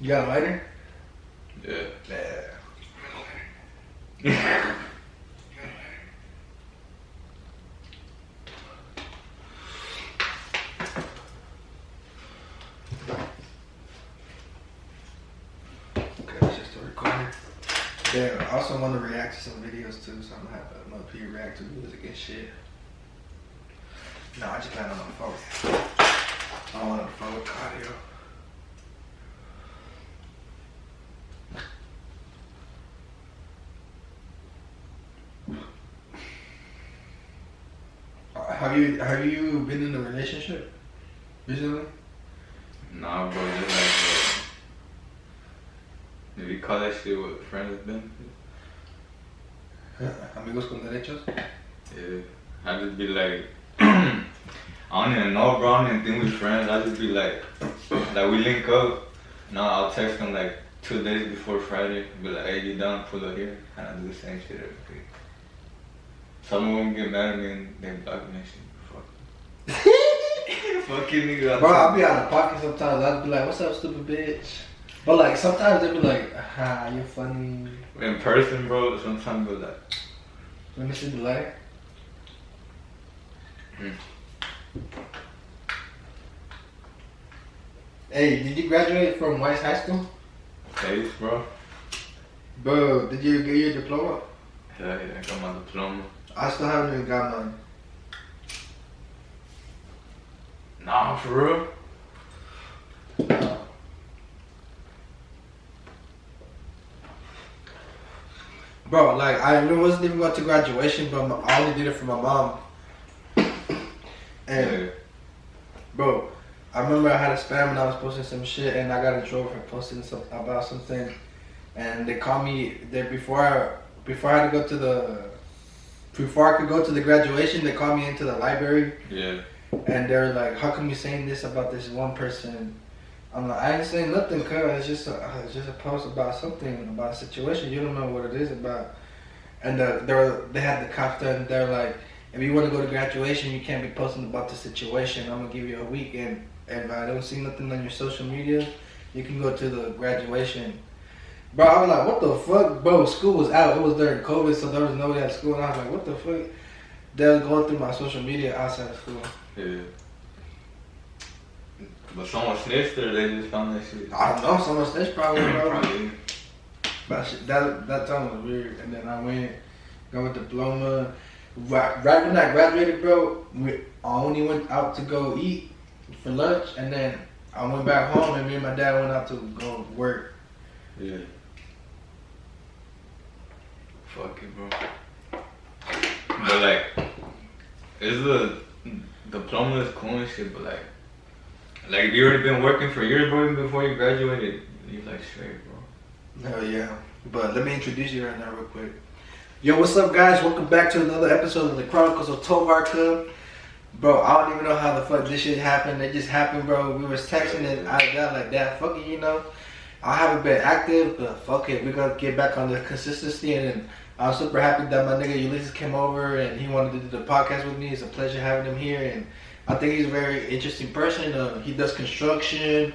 You got a lighter? Yeah. Yeah. Okay, that's just a recorder. Yeah, I also want to react to some videos too, so I'm gonna have another people react to music and shit. No, I just plan on the phone. I don't want to phone with audio. Have you been in a relationship recently? Nah, bro, just like, if you call that shit what friends have been? Amigos con derechos? Yeah. I just be like, I don't even know, bro. I don't even think we friends. I just be like we link up. No, I'll text them like 2 days before Friday. Be like, hey, you down? Pull up here. And I do the same shit every day. Some of them get mad at me and they block me and shit. Fucking nigga. Bro, I'll be out of pocket sometimes. I'll be like, what's up, stupid bitch? But like, sometimes they be like, ah, you're funny. In person, bro, sometimes be like, Let me see the light. Hey, did you graduate from Weiss High School? face, bro. Bro, did you get your diploma? Hell yeah, I got my diploma. I still haven't even got mine. Nah, for real? Bro, like, I wasn't even going to graduation, but I only did it for my mom. And, Yeah. bro, I remember I had a spam and I was posting some shit and I got in trouble for posting about something. And they called me there before I had to go to before I could go to the graduation. They called me into the library. Yeah. And they're like, how come you saying this about this one person? I'm like, I ain't saying nothing, cuz it's just a post about something, about a situation. You don't know what it is about. And they had the cops there and they're like, if you want to go to graduation, you can't be posting about the situation. I'm going to give you a week. And if I don't see nothing on your social media, you can go to the graduation. Bro, I was like, what the fuck? Bro, school was out. It was during COVID, so there was nobody at school. And I was like, what the fuck? They was going through my social media outside of school. Yeah. But someone snitched or they just found that shit? I don't know, someone snitched probably, bro. Probably. But shit, that time was weird. And then I got with diploma. Right when I graduated, bro, I only went out to go eat for lunch. And then I went back home and me and my dad went out to go work. Yeah. Fuck it, bro. But like, it's the diploma is cool and shit, but like if you already been working for years, bro, even before you graduated, you like straight, bro. Hell yeah. But let me introduce you right now real quick. Yo, what's up, guys? Welcome back to another episode of the Chronicles of Tovar Club. Bro, I don't even know how the fuck this shit happened. It just happened, bro. We was texting and I got like that. Fuck it, you know. I haven't been active, but fuck it. We're gonna get back on the consistency. And then I'm super happy that my nigga Ulysses came over and he wanted to do the podcast with me. It's a pleasure having him here. And I think he's a very interesting person. He does construction.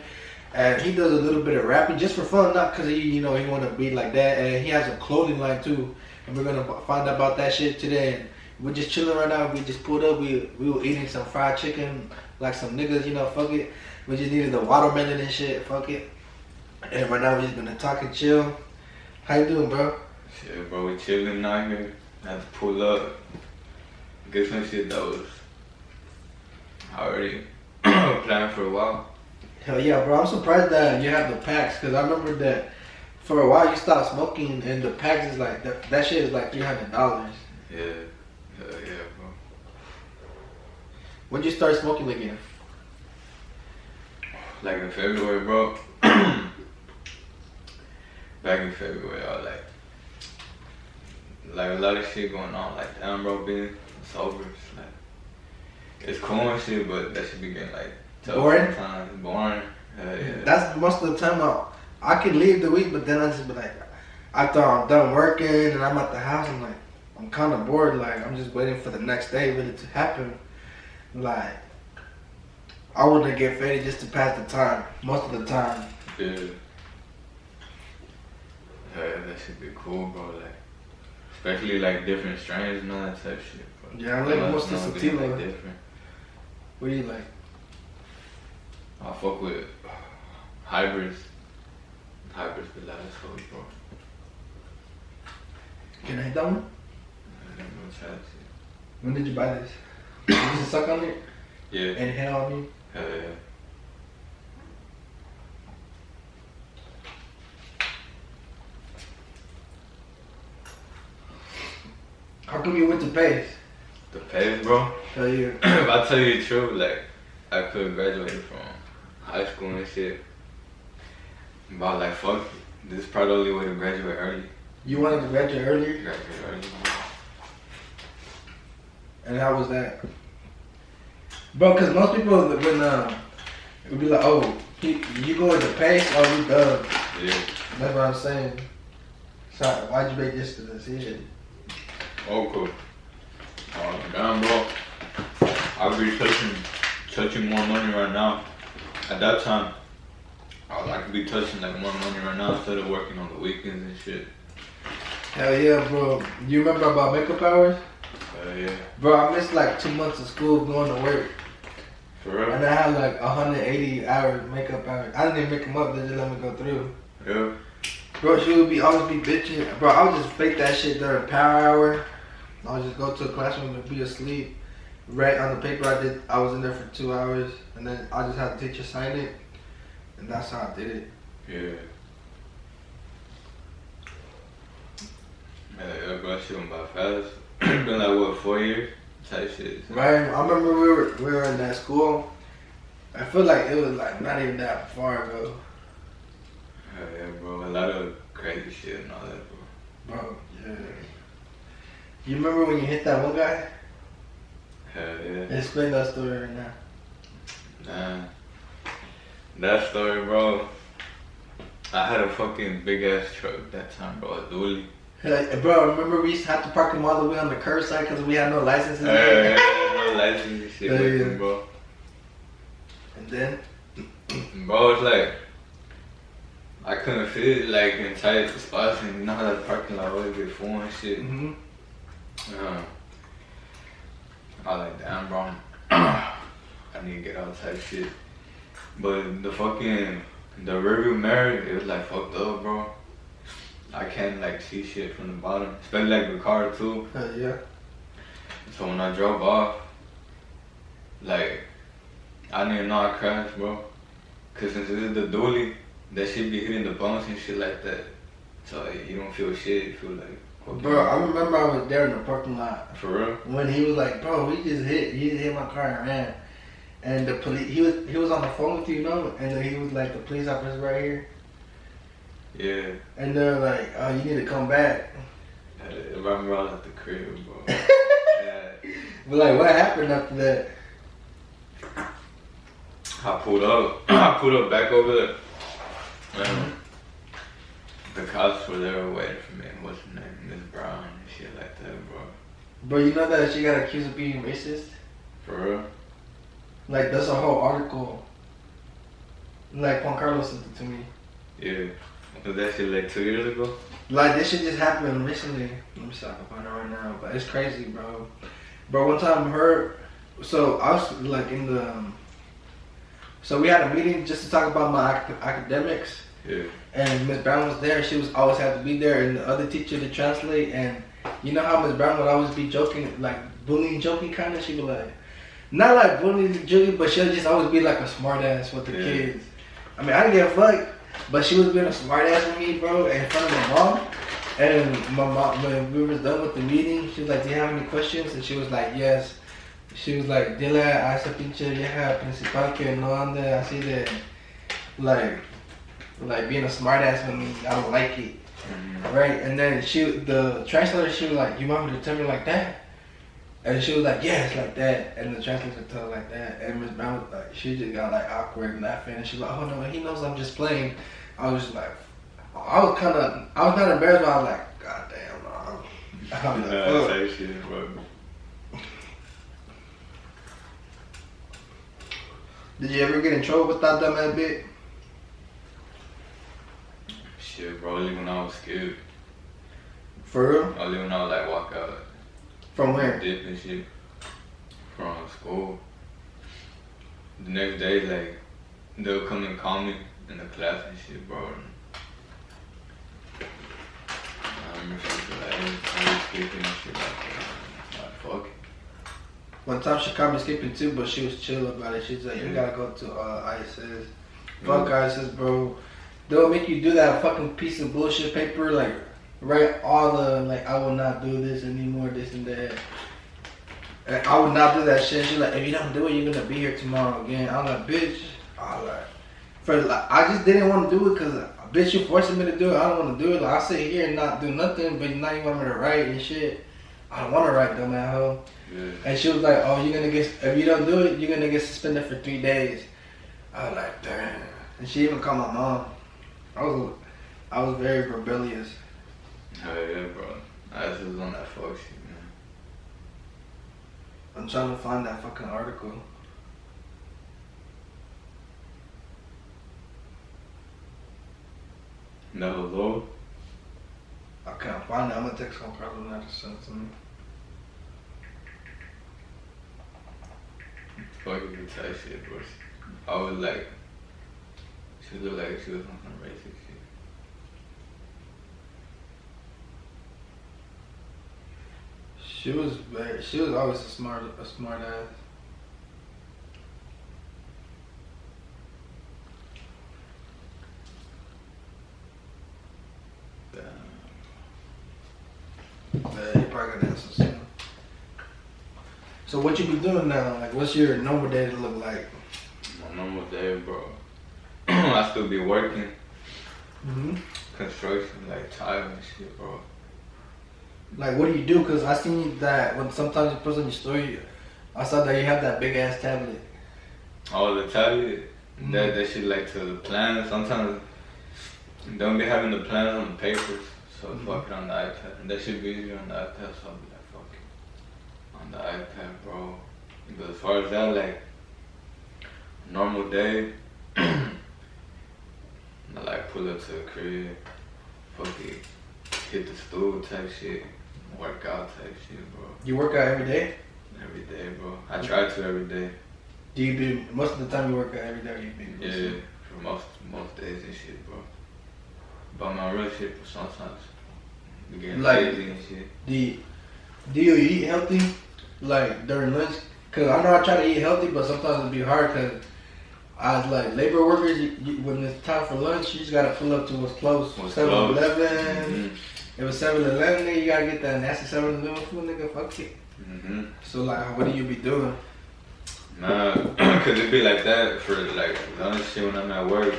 And he does a little bit of rapping just for fun, not because he want to be like that. And he has a clothing line too. And we're gonna find out about that shit today. And we're just chilling right now. We just pulled up. We were eating some fried chicken like some niggas, you know. Fuck it. We just needed the watermelon and shit. Fuck it. And right now we're just gonna talk and chill. How you doing, bro? Shit, bro, we chilling out here. Had to pull up, get some shit that was already planned for a while. Hell yeah, bro. I'm surprised that you have the packs, because I remember that for a while you stopped smoking and the packs is like, that shit is like $300. Yeah, hell yeah, bro. When'd you start smoking again? Like in February, bro. Back in February, I was like a lot of shit going on. Like, damn, bro, being sober, it's like, it's cool and shit, but that should be getting like tough Boring? sometimes. Boring. Yeah. That's most of the time I can leave the week, but then I just be like, after I'm done working and I'm at the house, I'm like, I'm kind of bored. Like, I'm just waiting for the next day really to happen. Like, I wouldn't get faded just to pass the time most of the time. Yeah. Yeah, that should be cool, bro. Like, especially like different strains and all that type shit, bro. Yeah, I like most of the sativa. Like different. What do you like? I fuck with hybrids. Hybrids be loud as fuck, bro. Can I hit that one? I'm gonna try that shit. When did you buy this? Did you suck on it? Yeah. And hit on me? Hell yeah. How come you went to Pace? The pace, bro. Hell yeah. If I tell you the truth, like, I could have graduated from high school and shit. But I was like, fuck it. This is probably the only way to graduate early. You wanted to graduate earlier? Graduate early. And how was that? Bro, because most people, when, would be like, oh, you going to Pace or you done? Yeah. That's what I'm saying. So why'd you make this decision? Oh, cool. Damn, bro. I'll be touching more money right now. At that time, I could be touching like more money right now instead of working on the weekends and shit. Hell yeah, bro. You remember about makeup hours? Hell yeah. Bro, I missed like 2 months of school going to work. For real? And I had like 180 hours makeup hours. I didn't even make them up, they just let me go through. Yeah. Bro, she would always be bitching. Bro, I would just fake that shit during power hour. I would just go to a classroom and be asleep. Write on the paper I was in there for 2 hours. And then I just had the teacher sign it. And that's how I did it. Yeah. Yeah, bro, shit went by fast. Been like, what, 4 years? Type shit. Right? I remember we were in that school. I feel like it was like not even that far ago. Hell yeah, bro. A lot of crazy shit and all that, bro. Bro, yeah. You remember when you hit that one guy? Hell yeah. Explain that story right now. Nah. That story, bro. I had a fucking big ass truck that time, bro. A dually. Like, bro, remember we used to have to park them all the way on the curbside because we had no licenses? Hey, no license and shit with me, bro. And then? Bro, it's like, I couldn't fit like in tight spots and you know how that parking lot always get full and shit. Mm-hmm. I was like, damn, bro. I need to get out type shit. But the rearview mirror, it was like fucked up, bro. I can't like see shit from the bottom, especially like the car too. Yeah. So when I drove off, like, I didn't even know I crashed, bro. Cause since this is the dually, that shit be hitting the bumps and shit like that. So like, you don't feel shit, you feel like. Okay. Bro, I remember I was there in the parking lot. For real? When he was like, bro, he just hit my car and ran. And the police, he was on the phone with you, you know? And then he was like, the police officer's right here. Yeah. And they're like, oh, you need to come back. I remember I was at the crib, bro. Yeah. But like, what happened after that? I pulled up back over there. The cops were there waiting for me. What's her name? Miss Brown and shit like that, bro. Bro, you know that she got accused of being racist? For real? Like, that's a whole article. Like, Juan Carlos sent it to me. Yeah. Was that shit like 2 years ago? Like, this shit just happened recently. Let me see if I can find it right now. But it's crazy, bro. Bro, one time so I was like in the, so we had a meeting just to talk about my academics. Yeah. And Miss Brown was there. She was always had to be there, and the other teacher to translate. And you know how Miss Brown would always be joking, like bullying, joking kind of. She'd be like, not like bullying, joking, but she'll just always be like a smart ass with the kids. I mean, I didn't give a fuck, but she was being a smart ass with me, bro, in front of my mom. And my mom, when we was done with the meeting, she was like, do you have any questions? And she was like, yes. She was like, dile a esa pinche vieja principal que no ande así de, like being a smart ass with me. I don't like it. Mm-hmm. Right? And then the translator, she was like, you want me to tell me like that? And she was like, yes, like that. And the translator told her like that. And Miss Brown was like, she just got like awkward laughing. And she was like, oh no, he knows I'm just playing. I was just like, I was not embarrassed, but I was like, god damn, no. I was like, say shit, bro. Did you ever get in trouble with that dumb ass bit? Shit, bro. only when I was scared. For real? Only when I would like walk out. From where? Dip and shit. From school. The next day, like, they'll come and call me in the class and shit, bro. I remember she was like, hey, I was skipping and shit like that. Like, fuck it. One time she caught me skipping too, but she was chill about it. She's like, you gotta go to ISS. Fuck ISS, bro. They'll make you do that fucking piece of bullshit paper, like, write all the, like, I will not do this anymore, this and that. And I would not do that shit. She's like, if you don't do it, you're gonna be here tomorrow again. I'm like, bitch. I just didn't want to do it because, bitch, you forcing me to do it. I don't want to do it. Like, I sit here and not do nothing, but now you want me to write and shit. I don't want to write, dumb that hoe. Yeah. And she was like, oh, you're gonna get, if you don't do it, you're gonna get suspended for 3 days. I was like, damn. And she even called my mom. I was very rebellious. Hell yeah, bro. I just was on that fuck shit, man. I'm trying to find that fucking article. That was low? I can't find it. I'm gonna text Darkluna to send it to me. Fucking good type shit, bro. I was like, she looked like she was on some racist shit. She was always a smart ass. Yeah, you probably gonna answer soon. So what you be doing now? Like, what's your normal day to look like? My normal day, bro. I still be working. Construction, like tile and shit, bro. Like, what do you do? Cause I seen that when sometimes you post on your story, I saw that you have that big ass tablet. Oh, the tablet? That shit like to the plans. Sometimes don't be having the plans on the papers, so fuck it on the iPad. And that shit be easier on the iPad, so I'll be like, fuck it. On the iPad, bro. But as far as that, like, normal day, I like pull up to the crib, fuck it, hit the stool type shit, work out type shit, bro. You work out every day? Every day, bro. I try to every day. Do you be, most of the time you work out every day or you be? Yeah, for most days and shit, bro. But my real shit, for sometimes, we getting like, lazy and shit. Do you eat healthy, like, during lunch? Cause I know I try to eat healthy, but sometimes it be hard cause as like labor workers, when it's time for lunch, you just gotta pull up to what's close. 7-Eleven. If it's 7-Eleven, nigga, you gotta get that nasty 7-Eleven food, nigga. Fuck it. So like, what do you be doing? Nah, cause it be like that for like lunch shit when I'm at work.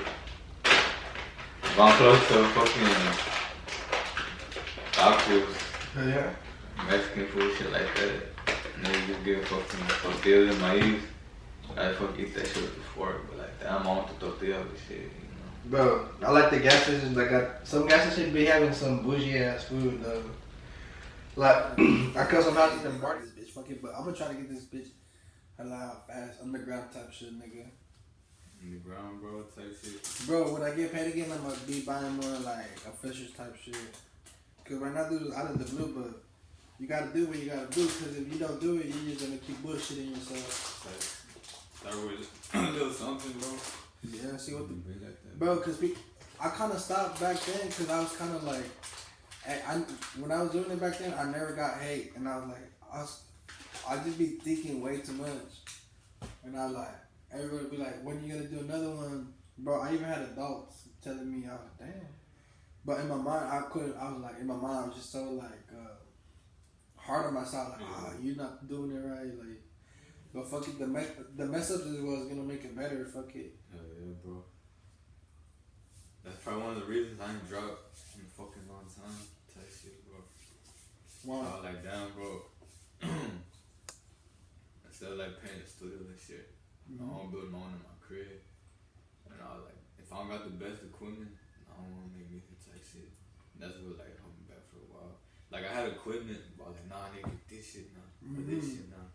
If I'm close to fucking tacos, Yeah. Mexican food, shit like that, and then you just get fucking tortillas in my ears. I fucking eat that shit before, but like that, I'm on to tortillas and shit, you know. Bro, I like the gas stations. Some gas stations be having some bougie ass food though. Like, I cut some houses and bar this bitch, fuck it, but I'm gonna try to get this bitch alive fast, underground type shit, nigga. Underground, bro, type shit. Bro, when I get paid again, I'm gonna be buying more like official type shit. Cause right now, dude, out of the blue, but you gotta do what you gotta do. Cause if you don't do it, you're just gonna keep bullshitting yourself. Start with a little something, bro. Yeah, see what the bro? Cause I kind of stopped back then, cause I was kind of like, when I was doing it back then, I never got hate, and I was like, I just be thinking way too much, and I like everybody be like, when you gonna do another one, bro? I even had adults telling me, I was like, damn. But in my mind, I was like, in my mind, I was just so like hard on myself, like, you're not doing it right, like. But fuck it, the mess ups is what's gonna make it better. Fuck it. Hell yeah, bro. That's probably one of the reasons I ain't dropped in a fucking long time. Type shit, bro. Wow. I was like, damn, bro. Instead of like paying the studio and shit, I want to build my own in my crib. And I was like, if I don't got the best equipment, I don't want to make music type shit. That's what like held me back for a while. Like I had equipment, but I was like, nah, I need to get this shit now, or this shit now.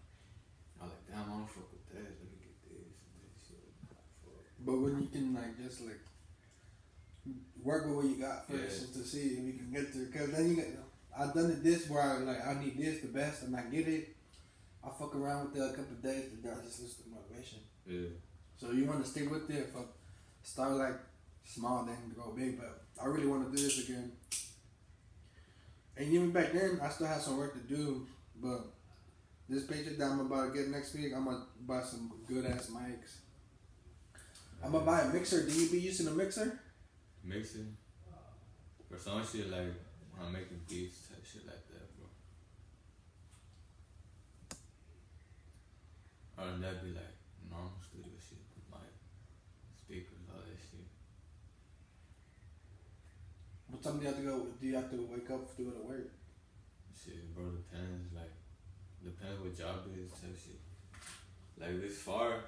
I was like, damn, I don't fuck with that. Let me get this and this shit. Fuck. But when you can like just like work with what you got first to see if you can get there. Cause then I've done it this where I need this the best and I get it. I fuck around with it a couple of days, but then I just lose the motivation. Yeah. So you want to stick with it. Start like small, then go big. But I really want to do this again. And even back then, I still have some work to do. But this paycheck that I'm about to get next week, I'm gonna buy some good ass mics. I'm gonna buy a mixer. Do you be using a mixer? Mixing? For some shit like I'm making beats type shit like that, bro. Other than that, be like normal studio shit, like speakers, all that shit. What time do you have to go? Do you have to wake up to go to work? Shit, bro, depends. Like, depends what job it is type shit. Like, this far,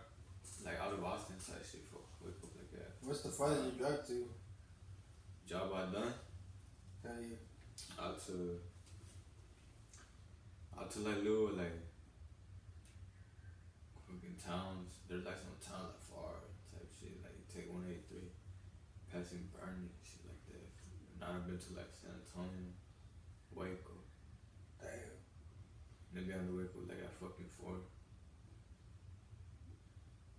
like out of Austin type shit, for wake up like that. What's the farthest you drive to? Job I done? Hell yeah. Out to like little like fucking towns. There's like some towns like far type shit. Like you take 183, passing Bernie, shit like that. Now I've been to like San Antonio, Waco. Damn. Maybe on the Waco like at fucking 4.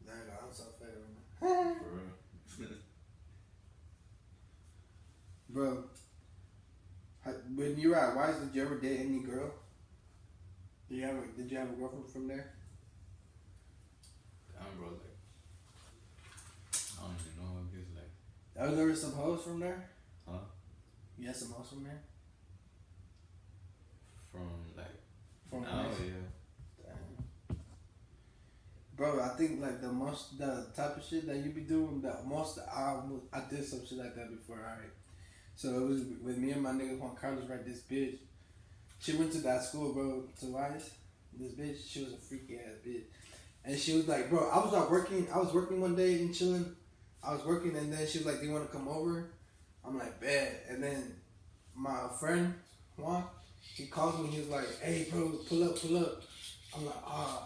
Damn, I'm so fat right For real. Bro, when you were at Wise, did you ever date any girl? Did you have a girlfriend from there? Damn, bro, like I don't even know. I guess like. Was there some hoes from there? Huh? You had some hoes from there? From like. From now, Wise? yeah. Damn. Bro, I think like the type of shit that you be doing, I did some shit like that before, alright. So it was with me and my nigga Juan Carlos, right? This bitch, she went to that school, bro, to Wise. This bitch, she was a freaky ass bitch. And she was like, bro, I was working one day and chilling. I was working and then she was like, do you want to come over? I'm like, bet. And then my friend, Juan, he calls me, he was like, hey, bro, pull up. I'm like,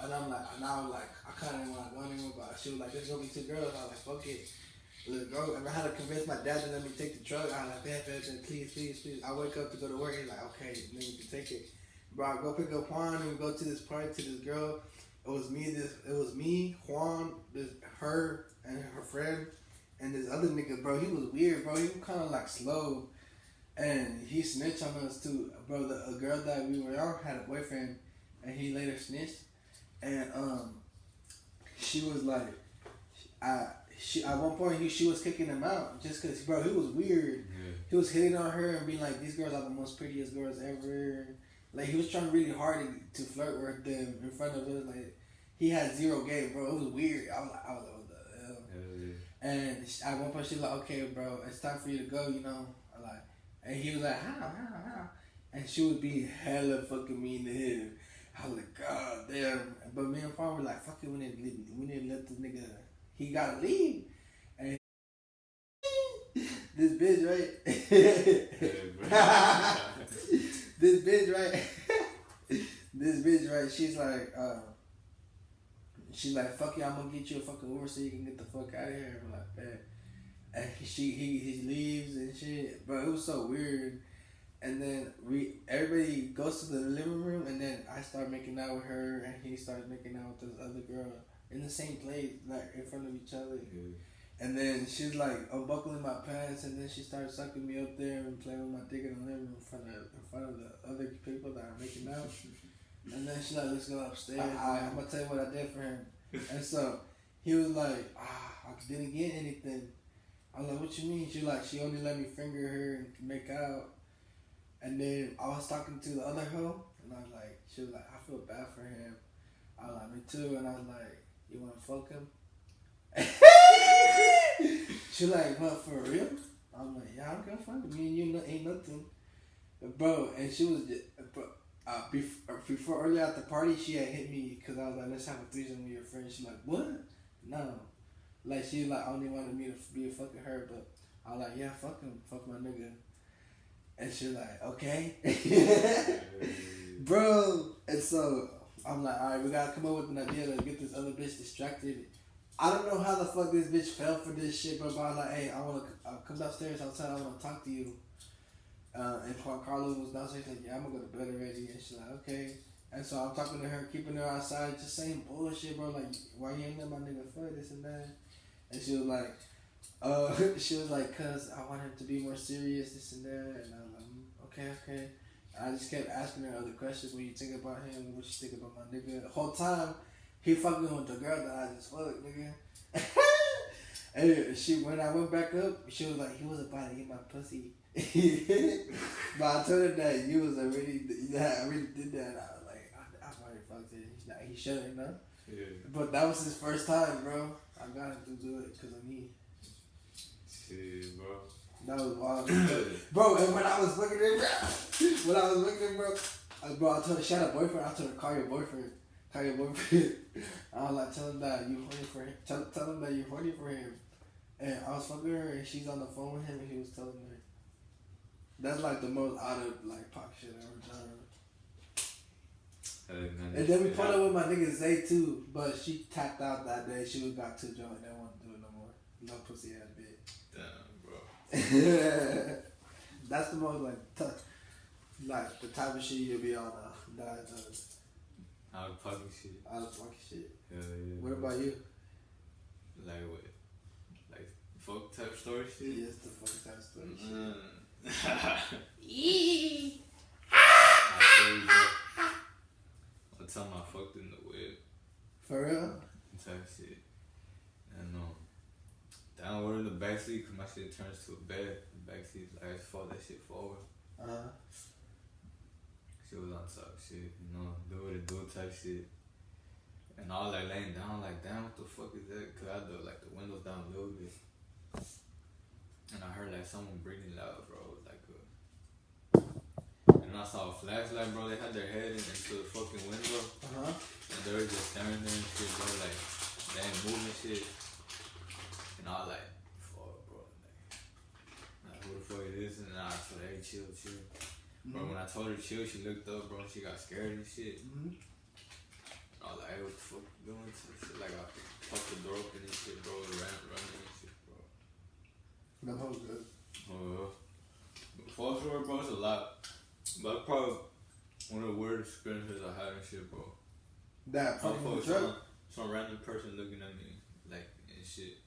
and I'm like, now like, I kind of didn't want to go anymore, but she was like, there's gonna be 2 girls. I was like, fuck it. Let's go. And I had to convince my dad to let me take the truck. I was like, bet, please. I wake up to go to work. He's like, okay, then you can take it. Bro, I go pick up Juan and we go to this party to this girl. It was me, Juan, her and her friend, and this other nigga, bro. He was weird, bro. He was kind of like slow. And he snitched on us too. Bro, a girl that we were on had a boyfriend and he later snitched. And she was like, at one point she was kicking him out just cause, bro, he was weird. Yeah. He was hitting on her and being like, these girls are the most prettiest girls ever. Like he was trying really hard to flirt with them in front of us. Like he had 0 game, bro. It was weird. I was like, what the hell? Yeah. And at one point she was like, okay, bro, it's time for you to go. You know, and he was like, how? And she would be hella fucking mean to him. I was like, god damn. But me and Paul were like, fuck it, we need to let this nigga. He gotta leave. And this bitch, right? This bitch, right? She's like, fuck you, I'm gonna get you a fucking Uber so you can get the fuck out of here. I'm like, man. And he leaves and shit. Bro, it was so weird. And then everybody goes to the living room and then I start making out with her and he started making out with this other girl. In the same place, like in front of each other. Yeah. And then she's like unbuckling my pants and then she started sucking me up there and playing with my dick in the living room in front of the other people that are making out. And then she's like, let's go upstairs. I'm gonna tell you what I did for him. And so he was like, I didn't get anything. I was like, what you mean? She only let me finger her and make out. And then I was talking to the other hoe and I was like, she was like, I feel bad for him. I was like, me too. And I was like, you wanna fuck him? She like, what, for real? I'm like, yeah, I'm gonna fuck him. Me and you ain't nothing. Bro, and she was just, before earlier at the party, she had hit me because I was like, let's have a threesome with your friend. She's like, what? No. Like, she like only wanted me to be a fucking her, but I was like, yeah, fuck him. Fuck my nigga. And she was like, okay. Bro. And so I'm like, all right, we gotta come up with an idea to get this other bitch distracted I don't know how the fuck this bitch fell for this shit, but I was like, hey, I want to come downstairs outside. I want to talk to you. And Carlos was downstairs like, yeah, I'm gonna go to bed already. And she's like, okay. And so I'm talking to her, keeping her outside, just saying bullshit, bro. Like, why you ain't let my nigga fuck this and that? And she was like, cause I want him to be more serious, this and that. And I was like, okay. And I just kept asking her other questions. When you think about him, what you think about my nigga? The whole time, he fucking with the girl that I just fucked, nigga. And when I went back up, she was like, he was about to get my pussy. But I told her that I already did that. And I was like, I've already fucked it. Like, he shouldn't, you know? Yeah. But that was his first time, bro. I got him to do it because of me. Shit, bro. That was wild. Bro, and when I was looking at bro, I told her, she had a boyfriend. I told her, call your boyfriend. I was like, tell him that you horny for him. Tell him that you're horny for him. And I was fucking her, and she's on the phone with him, and he was telling her. That's like the most out of like pop shit I ever done. And then we put up with my nigga Zay too, but she tapped out that day. She got too drunk and didn't want to do it no more. No pussy ass bitch. Damn, bro. That's the most like the type of shit you'll be on that I done. Out of pocket shit. Out of fucking shit. Yeah. What about you? Like what? Like fuck type story shit? Yes, the fuck type story shit. I tell you, bro. One time I fucked in the whip. For real? Type shit. And down we're in the backseat because my shit turns to a bed. The backseat, like, I just fall that shit forward. She was on top shit, do what it do type shit. And I was like laying down, like, damn, what the fuck is that? Cause I had the windows down a little bit. And I heard like someone breathing loud, bro. And I saw a flashlight, bro. They had their head into the fucking window. And they were just staring there and shit, bro. Like, they ain't moving shit. And I was like, fuck, bro. Like, who the fuck it is? And I told her, hey, chill. Bro, when I told her chill, she looked up, bro. She got scared and shit. I was like, hey, what the fuck you doing? So shit, like, I popped the door open and shit, bro. Running and shit, bro. That was good. False story, bro, it's a lot. But probably one of the weirdest experiences I had and shit, bro. That fucking truck? Some random person looking at me, like, and shit.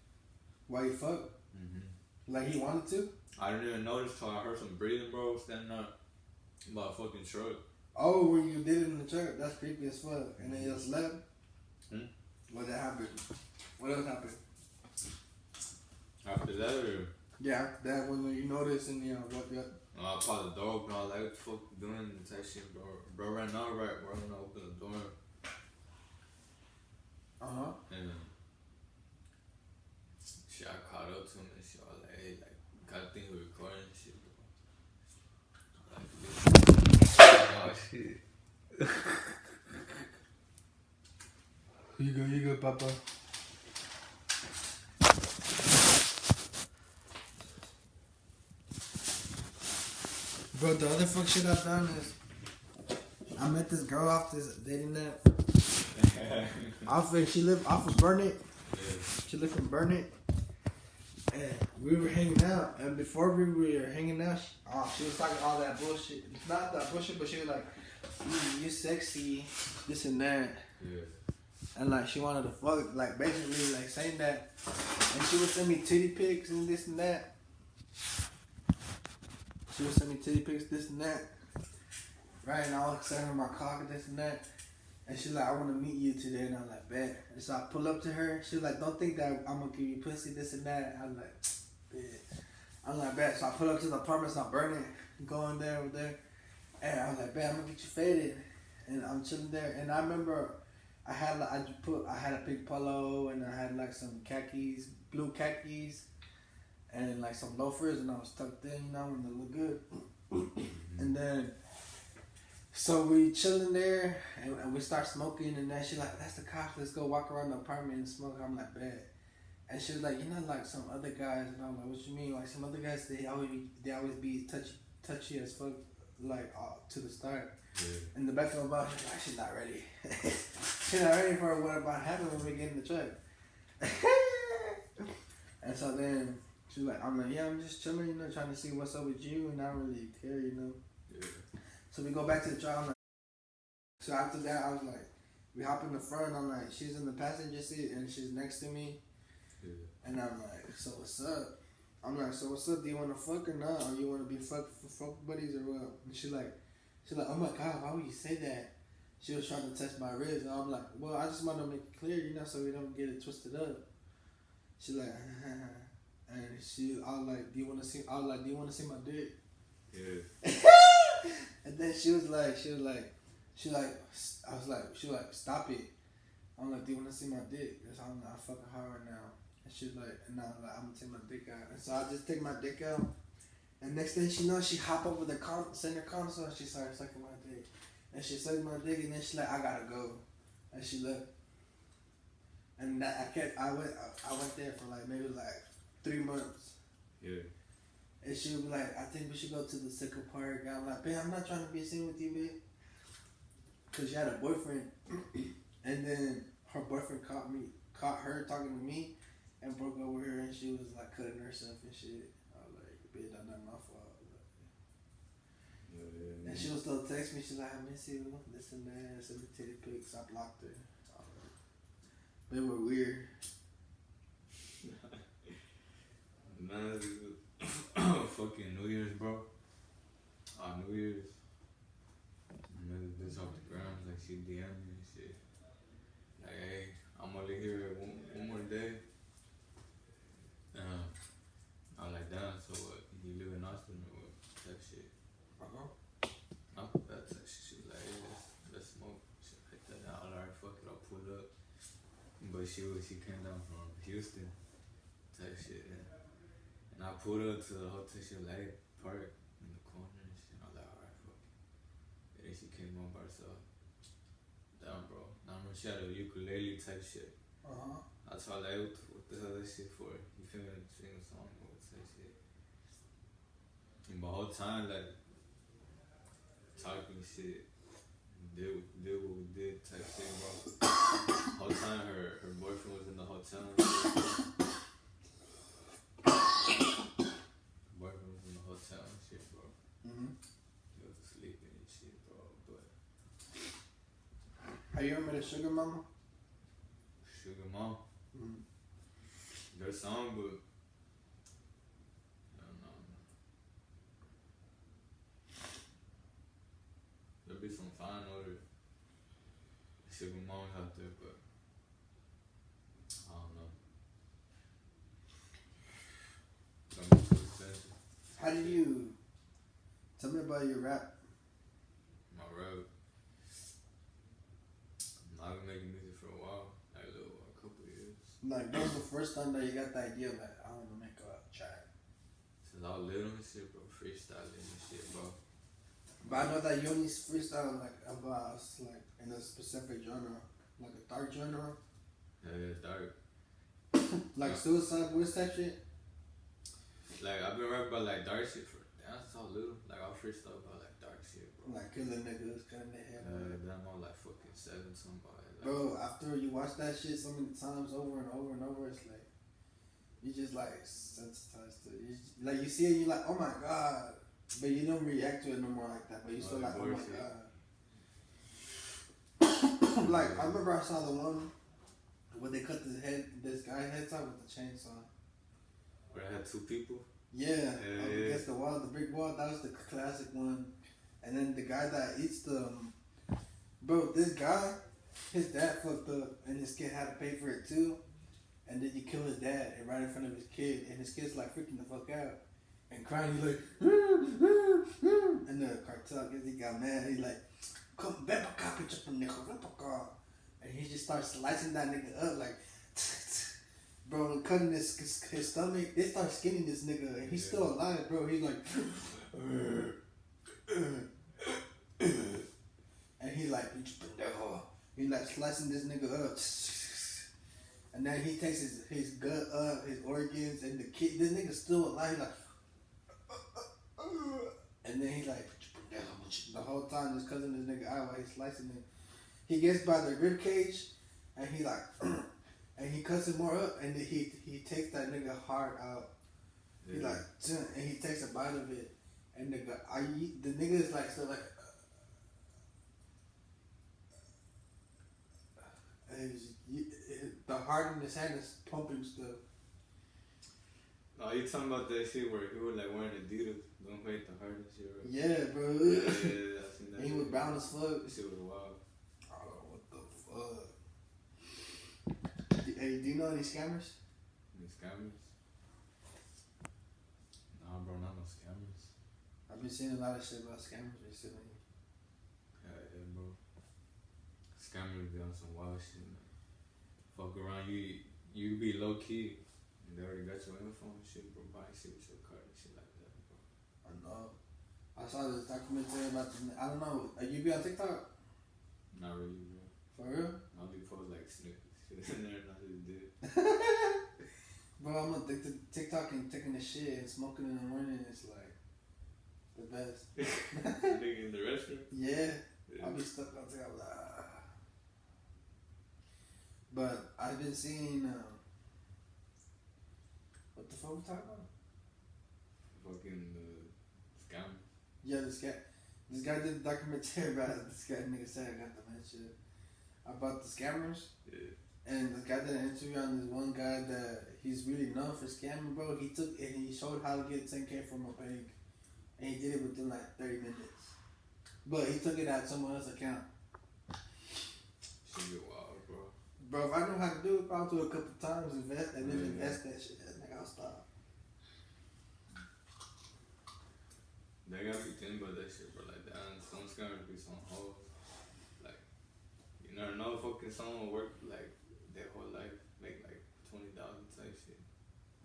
Why you fuck? Like he wanted to? I didn't even notice till I heard some breathing, bro, standing up by a fucking truck. Oh, when you did it in the truck? That's creepy as fuck. And then you just left? What that happened? What else happened? After that, or? Yeah, after that, when you noticed and what you I popped the door open, I was like, what the fuck you doing? And type shit, bro. Bro ran out right, bro, when I opened the door. And shit, I caught up to him and shit. I was like, hey, like, gotta think we're recording and shit, bro. Like, oh, shit. You go, Papa. Bro, the other fuck shit I've done is I met this girl off this dating app. She lived off of Burnett. Yeah. She lived from Burnett. And we were hanging out. And before we were hanging out, she was talking all that bullshit. Not that bullshit, but she was like, you sexy, this and that. Yeah. And like she wanted to fuck, like basically like saying that. And she would send me titty pics and this and that. She would send me titty pics, this and that. Right, and I was sending her my cock and this and that. And she's like, I want to meet you today. And I'm like, bet. And so I pull up to her. She's like, don't think that I'm going to give you pussy, this and that. I'm like, bet. I'm like, bet. So I pull up to the apartment, so I'm burning, going there, over there. And I was like, bet, I'm going to get you faded. And I'm chilling there. And I remember I had a big polo and I had like some khakis, blue khakis. And like some loafers, and I was tucked in, and it looked good. And then, so we chilling there, and we start smoking, and then she's like, that's the cops, let's go walk around the apartment and smoke. I'm like, bet. And she was like, you know, like some other guys, and I'm like, what you mean? Like some other guys, they always be touchy as fuck, like to the start. Yeah. In the back of my mind, she's like, she's not ready. She's not ready for what about happened when we get in the truck. And so then she's like, I'm like, yeah, I'm just chilling, you know, trying to see what's up with you, and I don't really care, you know. Yeah. So we go back to the trial. I'm like, so after that, I was like, we hop in the front. I'm like, she's in the passenger seat and she's next to me. Yeah. And I'm like, so what's up? I'm like, so what's up? Do you want to fuck or not? Or you want to be fuck buddies or what? And she's like, oh my God, why would you say that? She was trying to touch my wrist. And I'm like, well, I just want to make it clear, you know, so we don't get it twisted up. She's like, and I was like, do you want to see? I was like, do you want to see my dick? Yeah. And then she was like, stop it. I'm like, do you want to see my dick? Because I'm not fucking hard right now. And she's like, and I'm like, I'm gonna take my dick out. And so I just take my dick out. And next thing she knows, she hop over the center console and she started sucking my dick. And she sucked my dick and then she's like, I gotta go. And she left. And that I went there for like maybe like 3 months. Yeah. And she would be like, I think we should go to the Sickle Park. And I'm like, babe, I'm not trying to be seen with you, babe. Because she had a boyfriend. And then her boyfriend caught her talking to me and broke up with her. And she was like cutting herself and shit. I was like, babe, that's not my fault. Yeah. And she was still text me. She's like, I miss you. This and that. Send me titty pics. I blocked her. They were weird. Man, fucking New Year's, bro. New Year's. Another bitch off the ground, like she DM'd me and shit. Like, hey, I'm only here one more day. I'm like, damn, so what? You live in Austin or what? Type shit. No, that type shit. She was like, hey, let's smoke. Shit like that. Alright, fuck it, I'll pull up. But she came down from Houston, type shit. And I pulled up to the hotel. She was like, hey, park in the corner and shit. I was like, alright, fuck it. And then she came on by herself. Damn, bro. I remember she had a ukulele type shit. I told her, like, what the hell is that shit for? You feel me? Sing a song or type shit. And the whole time, like, talking shit. Did what we did type shit, bro. Whole time her boyfriend was in the hotel. Her boyfriend was in the hotel and shit, bro. Mm-hmm. He was sleeping and shit, bro. But have you ever met a sugar mama? Sugar mom. Mm-hmm. Their song, but I don't know. There'll be some fine older sugar moms out there, but I don't know. Don't be too expensive. How did you... Tell me about your rap. My rap. I've been making music for a while, like a couple of years. Like, when was the first time that you got the idea, like, I want to make a track? Since I was little and shit, bro, freestyling and shit, bro. But I know that you only freestyle, like, about, like, in a specific genre. Like a dark genre. Yeah, it's dark. Like Suicide Boys type shit? Like, I've been rapping about, like, dark shit for, damn, since I was little. Like, I freestyle about, like, dark shit, bro. Like killing niggas, cutting their hair. Then I'm on, like, fucking 7 somebody. Like, bro, after you watch that shit so many times over and over and over, it's like, you just, like, sensitized to it. Like, you see it, you're like, oh my God. But you don't react to it no more like that. But you still like, oh my God. Like, I remember I saw the one where they cut this guy's head off with the chainsaw. Where I had 2 people? Yeah. Against the wall, the brick wall. That was the classic one. And then the guy that eats the... Bro, this guy, his dad fucked up. And his kid had to pay for it too. And then you kill his dad and right in front of his kid. And his kid's like freaking the fuck out. And crying, he's like... And the cartel, he got mad. He's like... Come back, and he just starts slicing that nigga up like, bro, cutting his stomach. They start skinning this nigga, and he's still alive, bro. He's like, and he's like, he's like slicing this nigga up, and then he takes his gut up, his organs, and the kid. This nigga's still alive. He's like, and then he's like. The whole time just cussing this nigga out while he's slicing it. He gets by the rib cage and he like and he cuts it more up, and then he takes that nigga heart out. Yeah. He like, and he takes a bite of it, and the nigga is like still like, the heart in his hand is pumping still. Oh, you talking about that shit where he was like wearing Adidas, don't hate the heart and shit, right? Yeah, bro. Yeah, I seen that. And he was bound as fuck. That shit was wild. Oh, what the fuck? Hey, do you know any scammers? Any scammers? Nah, bro, not no scammers. I've been seeing a lot of shit about scammers recently. Yeah, bro. Scammers be on some wild shit, man. Fuck around, you be low key. And they already got your info and shit, bro. Buy shit with your card and shit like that, bro. I know. I saw this documentary about I don't know. You be on TikTok? Not really, bro. For real? I'll be post like snippets shit in there and I just did. Bro, I'm addicted to TikTok and taking the shit and smoking in the morning. It's like the best. Nigga in the restroom? Yeah. Yeah. I'll be stuck on TikTok. Like, ah. But I've been seeing. What the fuck we talking about? Fucking scam. Yeah, this guy did a documentary about it. This guy nigga said I got the man shit about the scammers. Yeah. And this guy did an interview on this one guy that he's really known for scamming, bro. He took and he showed how to get 10K from a bank, and he did it within like 30 minutes. But he took it out someone else's account. Shit get wild, bro. Bro, if I knew how to do it, probably do it a couple times, invest and then invest that shit. Nigga, I'll stop. They gotta be thin about that shit, bro. Like, damn, some scammers be some hoes. Like, you never know, fucking someone will work like their whole life, make like 20,000 type shit.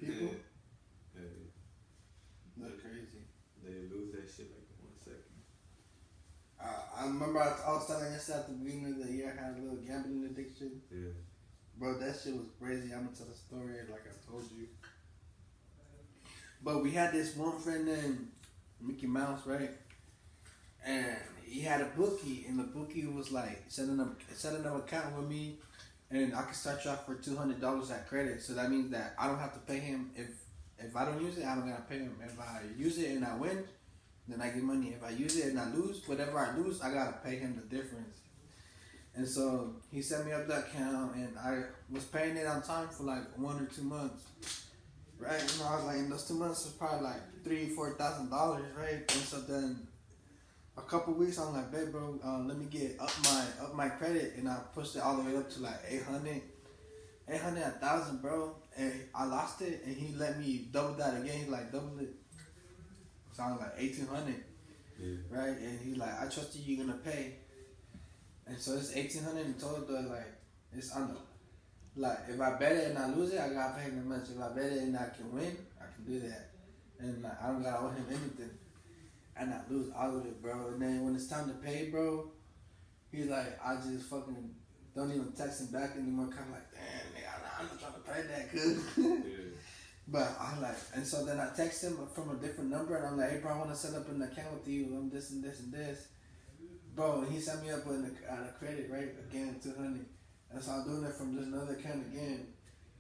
People? Yeah. That's crazy. They lose that shit like in 1 second. I remember I was telling you at the beginning of the year I had a little gambling addiction. Yeah. Bro, that shit was crazy. I'm gonna tell the story like I told you. But we had this one friend named Mickey Mouse, right? And he had a bookie, and the bookie was like setting up an account with me, and I can start you off for $200 at credit. So that means that I don't have to pay him if I don't use it. I don't gotta pay him. If I use it and I win, then I get money. If I use it and I lose, whatever I lose, I gotta pay him the difference. And so he set me up that account, and I was paying it on time for like 1 or 2 months, right? And I was like, in those 2 months, it was probably like $3,000-$4,000, right? And so then a couple weeks, I'm like, babe, bro, let me get up my credit, and I pushed it all the way up to like 800, 1,000, bro. And I lost it, and he let me double that again. He like doubled it. So I was like 1,800, right? And he like, I trust you, you're gonna pay. And so it's 1,800 in total, but like it's on the like if I bet it and I lose it, I gotta pay him that much. If I bet it and I can win, I can do that, and like, I don't gotta owe him anything, and I lose all of it, bro. And then when it's time to pay, bro, he's like, I just fucking don't even text him back anymore. Kind of like, damn, nigga, I'm not trying to pay that, cause. Yeah. But I like, and so then I text him from a different number, and I'm like, hey, bro, I want to set up an account with you. I'm this and this and this. Bro, and he set me up with a credit, right? Again, 200. And so I'm doing it from just another account again.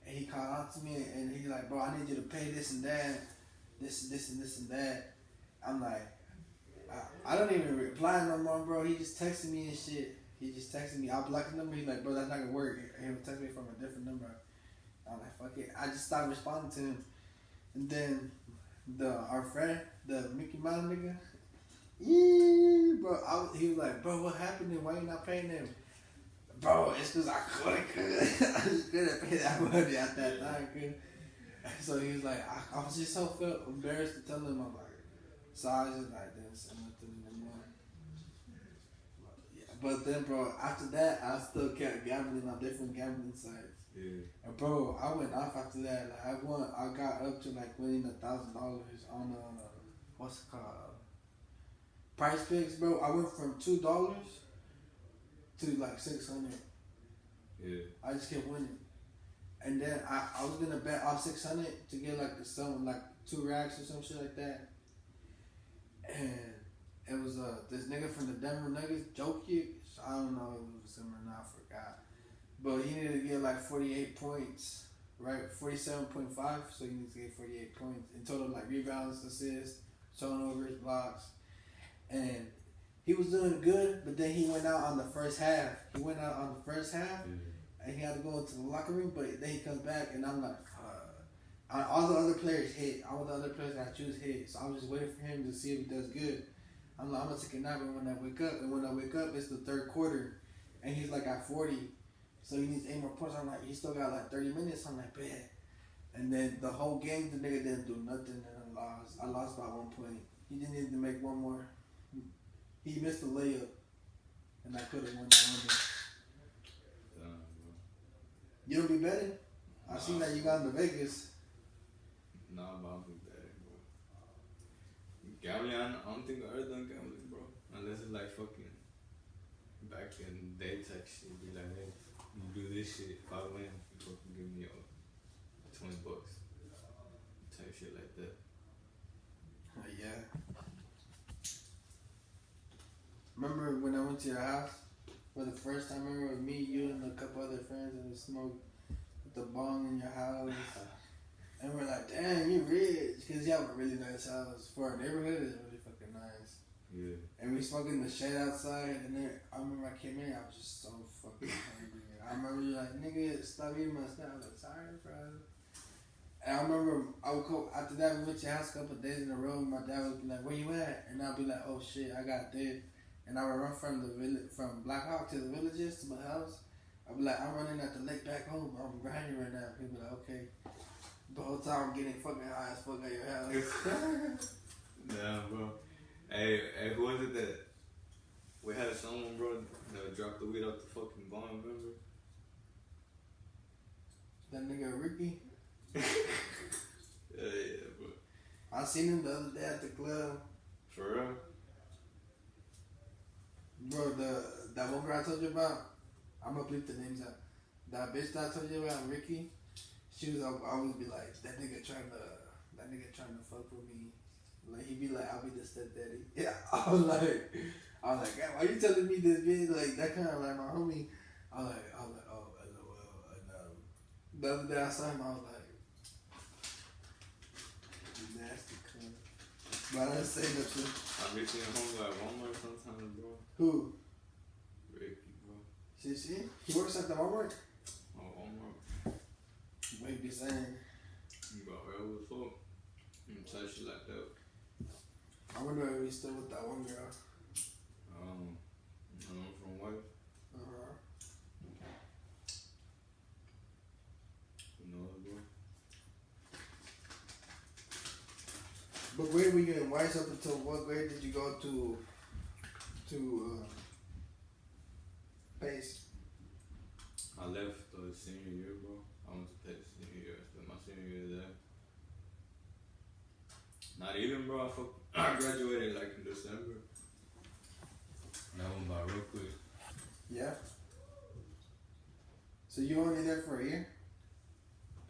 And he called out to me, and he's like, bro, I need you to pay this and that, this and this and that. I'm like, I don't even reply no more, bro. He just texted me and shit. He just texted me. I blocked the number. He's like, bro, that's not gonna work. He'll text me from a different number. I'm like, fuck it. I just stopped responding to him. And then our friend, the Mickey Mouse nigga, bro, he was like, bro, what happened then? Why you not paying him? Bro, it's because I couldn't. I just couldn't pay that money at that time, kid. So he was like, I was just so felt embarrassed to tell him. I'm like, so I was just like, didn't say nothing anymore. But then, bro, after that, I still kept gambling on different gambling sites. Yeah. And bro, I went off after that. Like I got up to like winning $1,000 on what's it called? Price Picks, bro. I went from $2 to like 600. Yeah. I just kept winning. And then I was gonna bet off 600 to get like some like 2 racks or some shit like that. And it was this nigga from the Denver Nuggets, Jokic. I don't know if it was him or not, I forgot. But he needed to get like 48 points, right? 47.5. So he needs to get 48 points in total, like rebounds, assists, turnovers, blocks, and he was doing good. But then he went out on the first half. And he had to go into the locker room. But then he comes back, and I'm like, all the other players hit. All the other players I choose hit. So I'm just waiting for him to see if he does good. I'm like, I'm gonna take a nap, and when I wake up, it's the third quarter, and he's like at 40. So he needs 8 more points. I'm like, he still got like 30 minutes. I'm like, bet. And then the whole game, the nigga didn't do nothing, and I lost. I lost by 1 point. He didn't need to make one more. He missed a layup, and I could have won that one. You don't be betting? I seen that you got into Vegas. Nah, but I'll be betting, bro. Gambling, I don't think I ever done gambling, bro. Unless it's like fucking back in the day type shit. Be like, hey, you do this shit. If I win, you fucking give me $20. Type shit like that. Oh, yeah. Remember when I went to your house for the first time? Remember with me, you, and a couple other friends, and we smoked with the bong in your house. And we're like, damn, you rich. Because you have a really nice house. For our neighborhood, it's really fucking nice. Yeah. And we smoked in the shade outside. And then I remember I came in, I was just so fucking hungry. I remember you like, nigga, stop eating my stuff. I was like, sorry, bro. And I remember I would go, after that, we went to your house a couple of days in a row. And my dad would be like, where you at? And I'd be like, oh shit, I got there. And I would run from the village, from Black Hawk to the villages to my house. I'd be like, I'm running at the lake back home. I'm grinding right now. People be like, okay. The whole time I'm getting fucking high as fuck at your house. Damn, bro. Hey, who was it that we had someone, bro, that dropped the weed off the fucking bomb, remember? That nigga Ricky. Yeah, bro. I seen him the other day at the club. For real? Bro, that one girl I told you about, I'm gonna bleep the names out. That bitch that I told you about, Ricky, she was always be like, that nigga trying to fuck with me. Like, he be like, I'll be the stepdaddy. Yeah, I was like, God, why you telling me this, bitch? Like, that kind of like my homie. I was like, oh, LOL. And the other day I saw him, I was like, you nasty cunt. But I didn't say nothing. I be seeing homies like Walmart sometimes, bro. Who? Ricky, bro. See? He works at the Walmart? Oh, Walmart. What he be saying? You got real as fuck. And type shit like that. I wonder if he's still with that one girl. From what? Uh-huh. Who knows, bro? But grade were you in Weiss up until what grade did you go to Pace? I left the senior year, bro. I went to Pace senior year. I spent my senior year there. Not even, bro. I graduated like in December. That went by real quick. Yeah. So you only there for a year?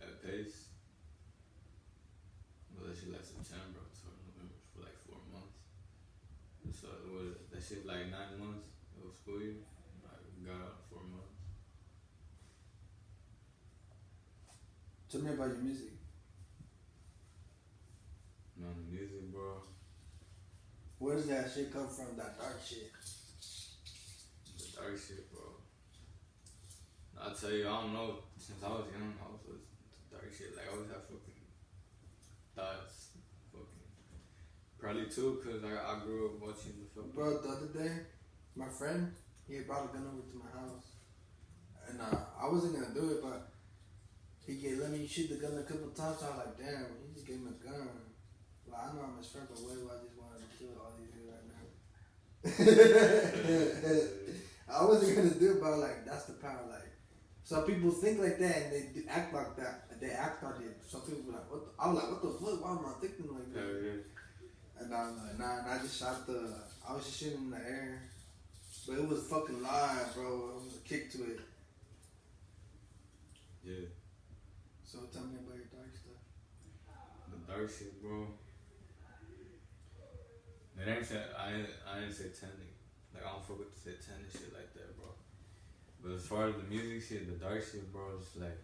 At Pace. Well, that shit like September, October, November for like 4 months. So that shit like 9 months. It was school year. I got out in 4 months. Tell me about your music. Man, the music, bro. Where does that shit come from? That dark shit. The dark shit, bro. I'll tell you, I don't know. Since I was young, I was listening to dark shit. Like, I always have fucking thoughts. Fucking. Probably too, because I grew up watching the fucking. Bro, the other day, my friend, he had brought a gun over to my house. And I wasn't going to do it, but he let me shoot the gun a couple times. So I was like, damn, he just gave me a gun. Like, I know I'm his friend, but why do I just want to kill all these niggas right now? I wasn't going to do it, but like, that's the power. Like, some people think like that and they act like that. They act like it. Some people be like, what the? I was like, what the fuck? Why am I thinking like that? Yeah. And I was like, nah, and I just shot I was just shooting in the air. But it was fucking live, bro. It was a kick to it. Yeah. So tell me about your dark stuff. The dark shit, bro. It ain't say, I ain't satanic. Like, I don't fuck with the satanic shit like that, bro. But But as far as the music shit, the dark shit, bro, it's like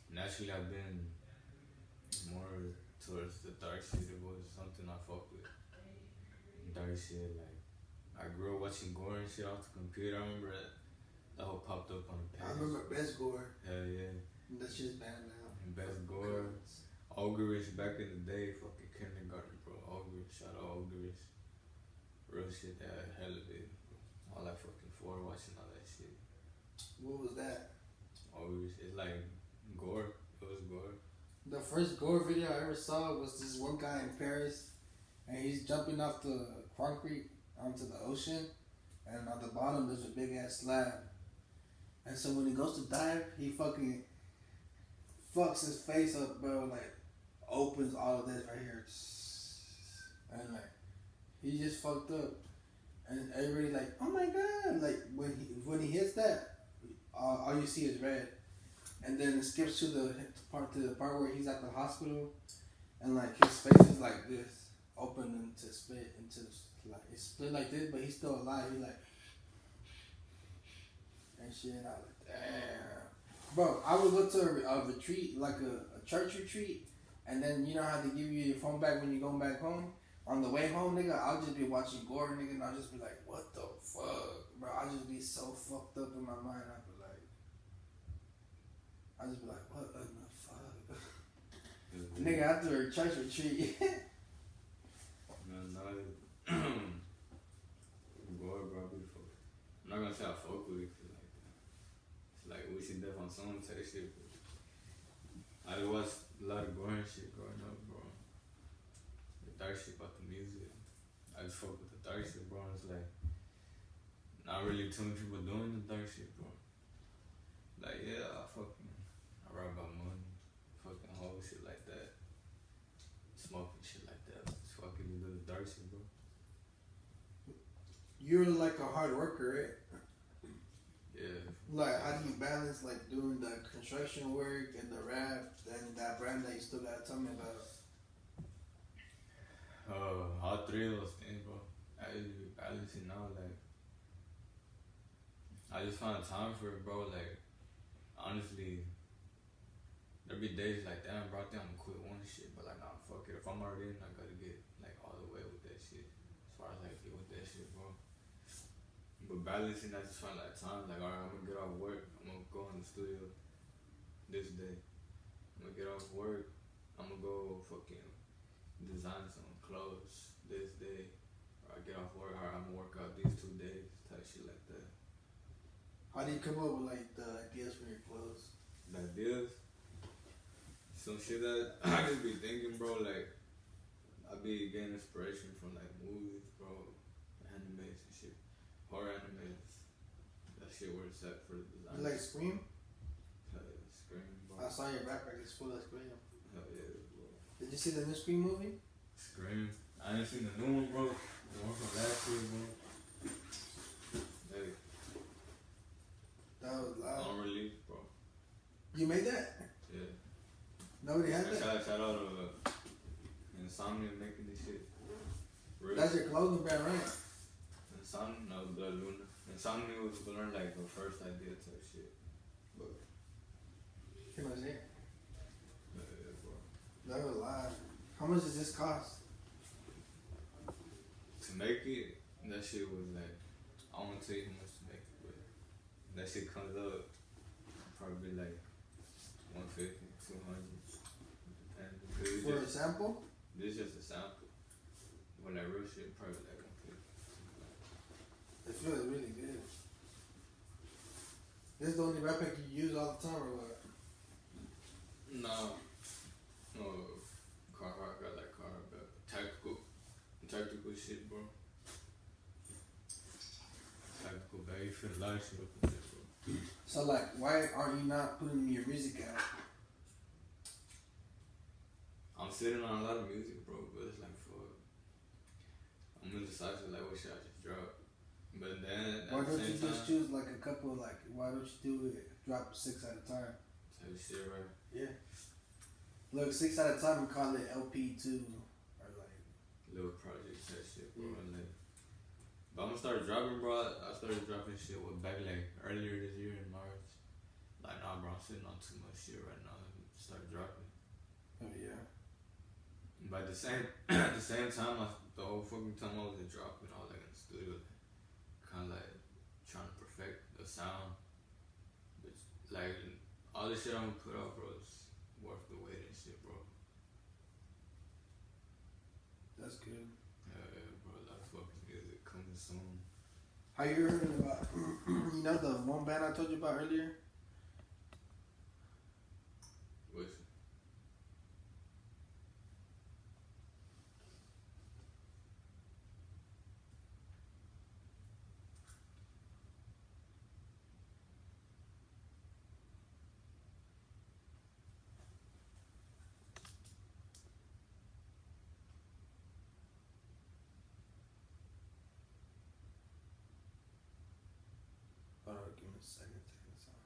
naturally I've been more towards the dark shit. It was something I fucked with. Dark shit, like I grew up watching gore and shit off the computer. I remember that whole popped up on the page. I remember Best Gore. Hell yeah. That shit's banned now. Best Gore. Ogreish back in the day, fucking kindergarten, bro. Ogreish, shout out Ogreish. Real shit, that hell of it. All like fucking 4 watching all that shit. What was that? Ogreish, it's like gore. It was gore. The first Gore video I ever saw was this one guy in Paris, and he's jumping off the concrete onto the ocean, and on the bottom there's a big ass slab. And so when he goes to dive, he fucking fucks his face up, bro. Like opens all of this right here, and like he just fucked up. And everybody like, oh my god! Like when he hits that, all you see is red. And then it skips to the part where he's at the hospital, and like his face is like this, open into split into like it's split like this, but he's still alive. He's like, and shit. And I was like, damn, bro. I would go to a retreat, like a church retreat, and then you know how they give you your phone back when you go back home. On the way home, nigga, I'll just be watching gore, nigga, and I'll just be like, what the fuck, bro? I'll just be so fucked up in my mind. I just be like, what in the fuck? Nigga, after a church retreat. No, gore, bro, be fuck. I'm not gonna say I fuck with it, cause like, it's like we see death on someone type shit, but I watched a lot of gore and shit growing up, bro. The dark shit about the music. I just fuck with the dark shit, bro. It's like, not really too many people doing the dark shit, bro. Like, yeah, I rap about money, fucking whole shit like that. Smoking shit like that. Just fucking do the dark shit, bro. You're like a hard worker, right? Yeah. Like, how do you balance like doing the construction work and the rap and that brand that you still gotta tell me about? All 3 of those things, bro. I usually be balancing now, like, I just find time for it, bro. Like, honestly, there be days like, damn, bro, I think I'm gonna quit one shit, but like, nah, fuck it. If I'm already in, I gotta get like all the way with that shit. As far as like get with that shit, bro. But balancing, I just find like time. Like, alright, I'm gonna get off work. I'm gonna go in the studio this day. I'm gonna get off work. I'm gonna go fucking design some clothes this day. Or I get off work. Alright, I'm gonna work out these 2 days. Type shit like that. How do you come up with like the ideas for your clothes? The ideas? Some shit that I just be thinking, bro. Like, I be getting inspiration from like movies, bro, animes and shit, horror animes. That shit where it's at for the design. You like Scream? Scream, bro. I saw your backpack. It's full of Scream. Hell yeah, bro. Did you see the new Scream movie? Scream. I ain't seen the new one, bro. The one from last year, bro. Hey, That was loud. on release, bro. You made that? Yeah. Nobody had that? Shout out to Insomnia making this shit. Real. That's your clothing brand, right? Insomnia, no, Darkluna. Insomnia was learn like the first idea type shit. But Pretty much it. yeah, bro. That was loud. How much does this cost? To make it, that shit was like, I won't tell you how much to make it, but that shit comes up probably like 150, 200. Depends. For a sample? This is just a sample. When that real shit, probably like 150. It feels really good. This is the only backpack you use all the time, or what? No. Carhartt, got like Carhartt, but tactical shit, bro. Tactical bag, you feel a lot of shit up in there, bro. So, like, why aren't you not putting your music out? I'm sitting on a lot of music, bro, but it's like, fuck. I'm indecisive, like, what should I just drop? But then, Why at the don't you same just time, choose like a couple, like, why don't you do it, drop 6 at a time? type of shit, right? Yeah. Look, 6 at a time and call it LP2, or like. Little project type shit, bro. Yeah. And like, But I'm gonna start dropping, bro. I started dropping shit back like earlier this year in March. Like, nah, bro, I'm sitting on too much shit right now. Start dropping. Oh yeah. But at the same time, the whole fucking time I was dropping, I was like in the studio, kind of like trying to perfect the sound. But like all the shit I'm gonna put out, bro, is worth the wait and shit, bro. That's good. Yeah, bro, that fucking music coming soon. How you heard about, you know, the one band I told you about earlier? Which? Hold on, give me a second. Take this out.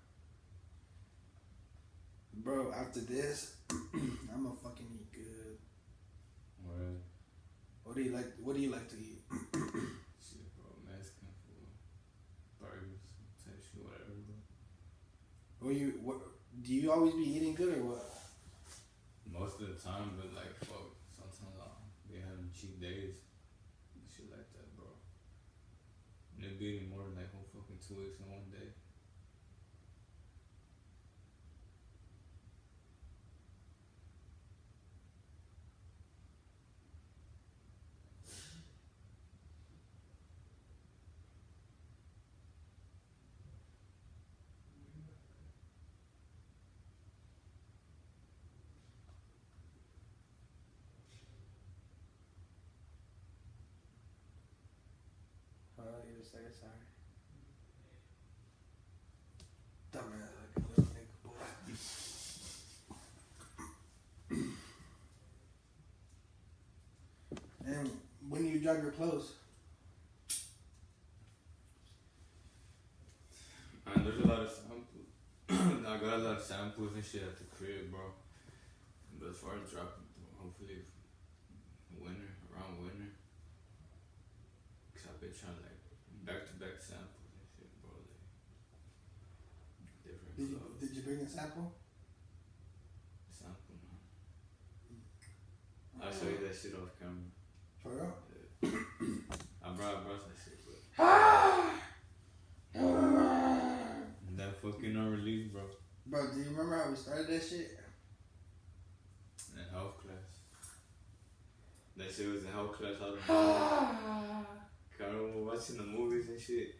Bro, after this, I'm gonna fucking eat good. Alright. What do you like to eat? Shit, bro, Mexican food, burgers, type shit, whatever, bro. What do you always be eating good or what? Most of the time, but like, fuck, sometimes I'll be having cheat days, and shit like that, bro. And it'll be eating more than like whole fucking 2 weeks in one day. Hold on, give me a second, sorry. Dumbass, like a little nigga boy. And when do you drop your clothes? Man, there's a lot of samples. I got a lot of samples and shit at the crib, bro. But as far as dropping, hopefully around winter. Cause I've been trying like back-to-back samples and shit, bro. Like, different clubs. Did you bring a sample? Sample, man. I'll show you that shit off camera. For real? Yeah. I brought that shit, but that fucking unreleased, bro. Bro, do you remember how we started that shit? In health class. That shit was in health class. I remember watching the movies and shit.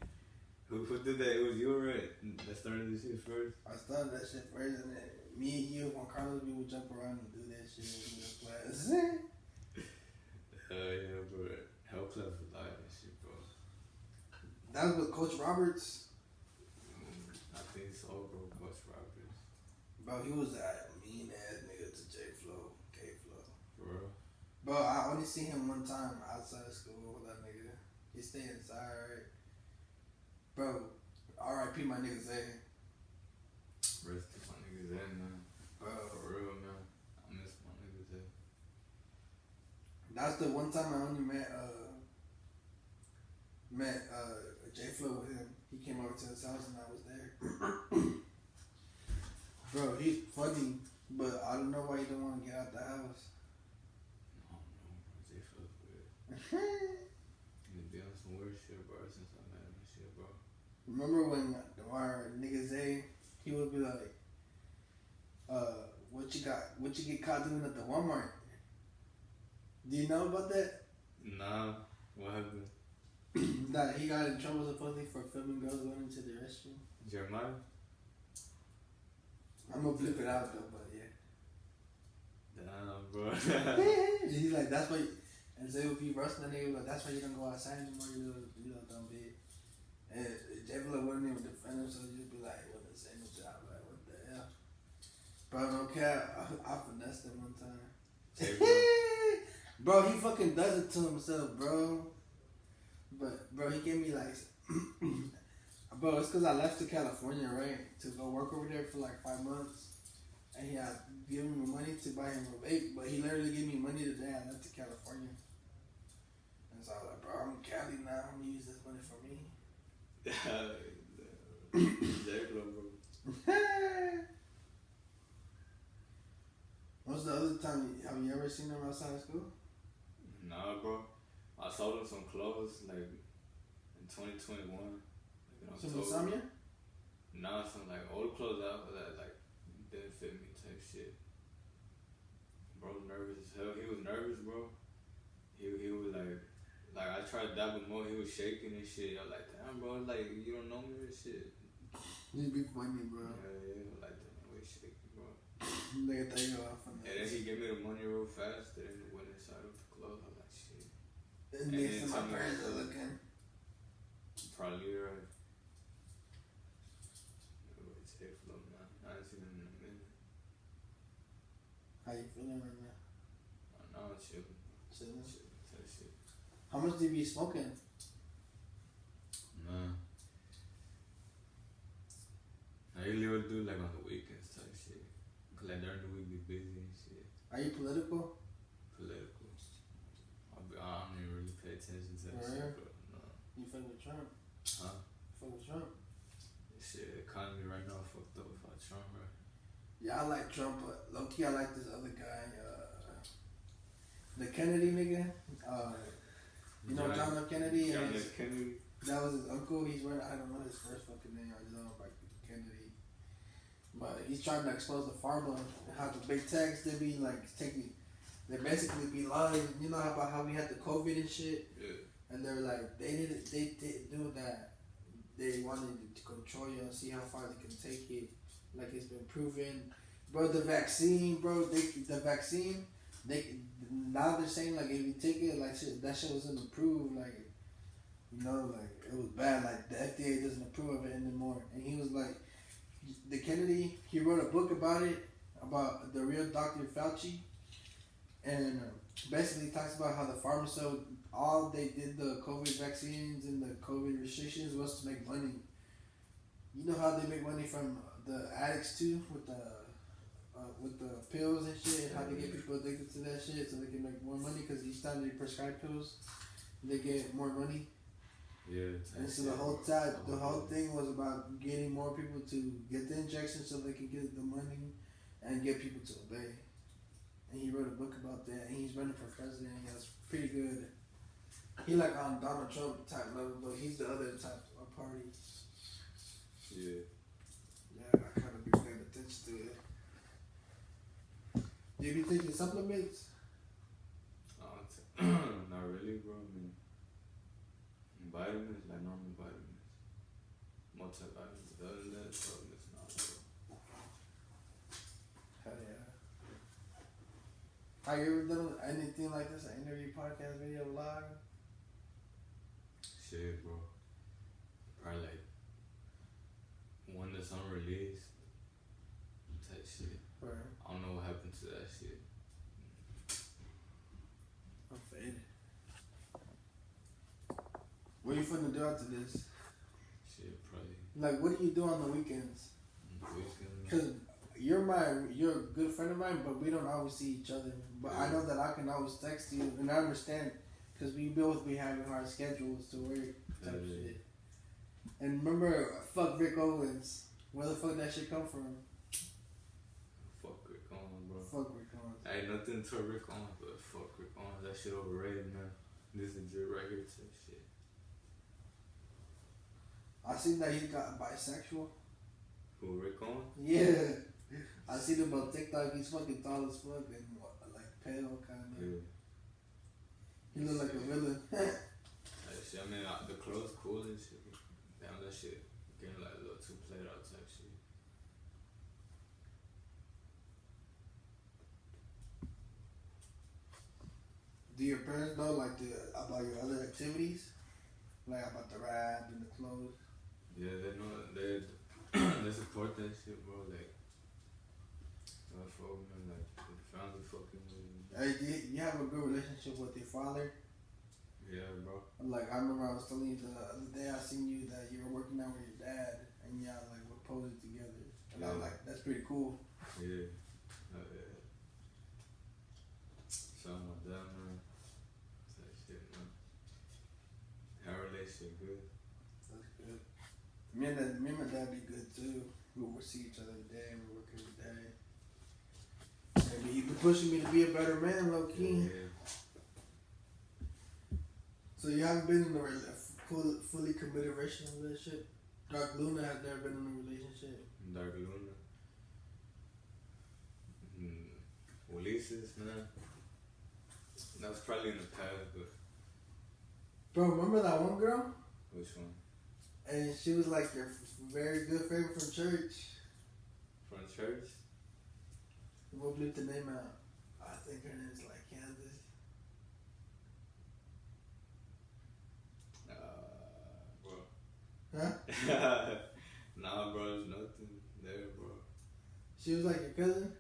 Who did that? It was you, right? That started this shit first. I started that shit first, and then me and you, when Carlos, we would jump around and do that shit in the class. Yeah, bro. Health class was live and shit, bro. That was with Coach Roberts. I think so, bro. Coach Roberts. Bro, he was that mean ass nigga to J-Flow, K-Flow. For real? Bro, I only seen him one time outside of school with that nigga. He stayed inside, right? Bro, R.I.P. my nigga Zay. Rest to my nigga Zay, man. Bro. For real, man. I miss my nigga Zay. That's the one time I only met J-Flow with him. He came over to his house and I was there. Bro, he's funny, but I don't know why he don't want to get out the house. I don't know, bro. J-Flow's weird. He be on some weird shit, bro, since I met him and shit, bro. Remember when our nigga Zay, he would be like, what you get caught doing at the Walmart? Do you know about that? Nah, what happened? That he got in trouble supposedly for filming girls going into the restroom. Jeremiah? I'm gonna flip it out though, but yeah. Damn, bro. He's like, that's why, and Zay would be roasting that nigga, like, that's why you don't go outside anymore, you little dumb bitch. And J-Flow wouldn't even defend him, so he'd just be like, well, the same job, like, what the hell? Bro, no cap, I finessed him one time. Hey, bro, he fucking does it to himself, bro. But, bro, he gave me, like, bro, it's because I left to California, right, to go work over there for, like, 5 months. And he had given me money to buy him a vape, but he literally gave me money the day I left to California. And And so I was like, bro, I'm in Cali now. I'm gonna use this money for me. Exactly, bro. What's the other time? Have you ever seen them outside of school? Nah, bro. I sold them some clothes like in 2021. Like, Some insomnia? Nah, some like old clothes out that like didn't fit me type shit. Bro, nervous as hell. He was nervous, bro. He was like I tried to dab him more. He was shaking and shit. I was like, damn, bro, like you don't know me and shit. You be funny, bro. Yeah, like that. Way shaking, bro. Nigga throw you off on And that. then he gave me the money real fast. Then went inside with the clothes. I was like, shit. And next to my parents are looking. Probably right. It's safe though, man. I ain't seen him in a minute. How you feeling right now? Now I'm chilling. Chilling? Type shit. How much do you be smoking? Nah. I usually would do like on the weekends type shit. Cause like during the week be busy and shit. Are you political? Political. I don't even really pay attention to that shit, but no. You fuck with Trump? Huh? Fuck with Trump? Shit, the economy right now fucked up without Trump, right? Yeah, I like Trump, but low key I like this other guy, the Kennedy nigga. You know John F. Kennedy? John F. Kennedy. That was his uncle. He's wearing, I don't know his first fucking name. I just know him like Kennedy. But he's trying to expose the pharma and how the big techs they be like taking, they basically be lying. You know about how we had the COVID and shit. Yeah. And they're like they didn't do that. They wanted to control you and see how far they can take it. Like it's been proven, bro. The vaccine, bro. Now they're saying like if you take it, like shit, that shit wasn't approved. Like, you know, like it was bad. Like the FDA doesn't approve of it anymore. And he was like, the Kennedy. He wrote a book about it, about the real Dr. Fauci, and basically talks about how the pharmaceutical, all they did the COVID vaccines and the COVID restrictions was to make money. You know how they make money from the addicts too, with the pills and shit, and how they get people addicted to that shit so they can make more money because each time they prescribe pills, they get more money. Yeah. And so the whole thing was about getting more people to get the injection so they can get the money and get people to obey. And he wrote a book about that, and he's running for president, and that's pretty good. He like on Donald Trump type level, but he's the other type of party. Yeah. Yeah, I kind of be paying attention to it. Do you be taking supplements? Not really, bro. I mean, vitamins, like normal vitamins. Multivitamins. Other than that, supplements, not, bro. Hell yeah. Have you ever done anything like this? An interview, podcast, video, live? Shit, bro. Probably like one that's unreleased type shit. Right. I don't know what happened to that shit. I'm faded. What are you finna do after this? Shit, probably. Like, what do you do on the weekends? Because you're a good friend of mine, but we don't always see each other. But I know that I can always text you, and I understand, because we both be having hard schedules to work type shit. And remember, fuck Rick Owens. Where the fuck that shit come from? Fuck Rick Owens, bro. Fuck Rick Owens. Ain't nothing to Rick Owens, but fuck Rick Owens. That shit overrated, man. This is it right here type shit. I seen that he got bisexual. Who, Rick Owens? Yeah. I seen him on TikTok. He's fucking tall as fuck and like pale kind of. Yeah. He look like a villain. That shit, I mean, the clothes cool and shit. Damn, that shit getting like a little too played out type shit. Do your parents know like about your other activities? Like about the rap and the clothes? Yeah, they know, they support that shit, bro. Like, I fuck with them, like, the family fucking with me. Hey, do you have a good relationship with your father? Yeah, bro. Like, I remember I was telling you the other day I seen you that you were working out with your dad and y'all like were posing together. And I was like, that's pretty cool. Yeah. Yeah. Something like that, man. That shit, man. Me and my dad be good too. We would see each other every day. We work every day. And he been pushing me to be a better man, low key. Yeah. So you haven't been in a fully committed relationship? Darkluna has never been in a relationship. Darkluna. Ulises, man. That was probably in the past, but Bro, remember that one girl? which one? And she was like your very good friend from church. From church? We'll bleep the name out. I think her name's like Candace. Bro. Huh? Nah, bro, there's nothing there, bro. She was like your cousin?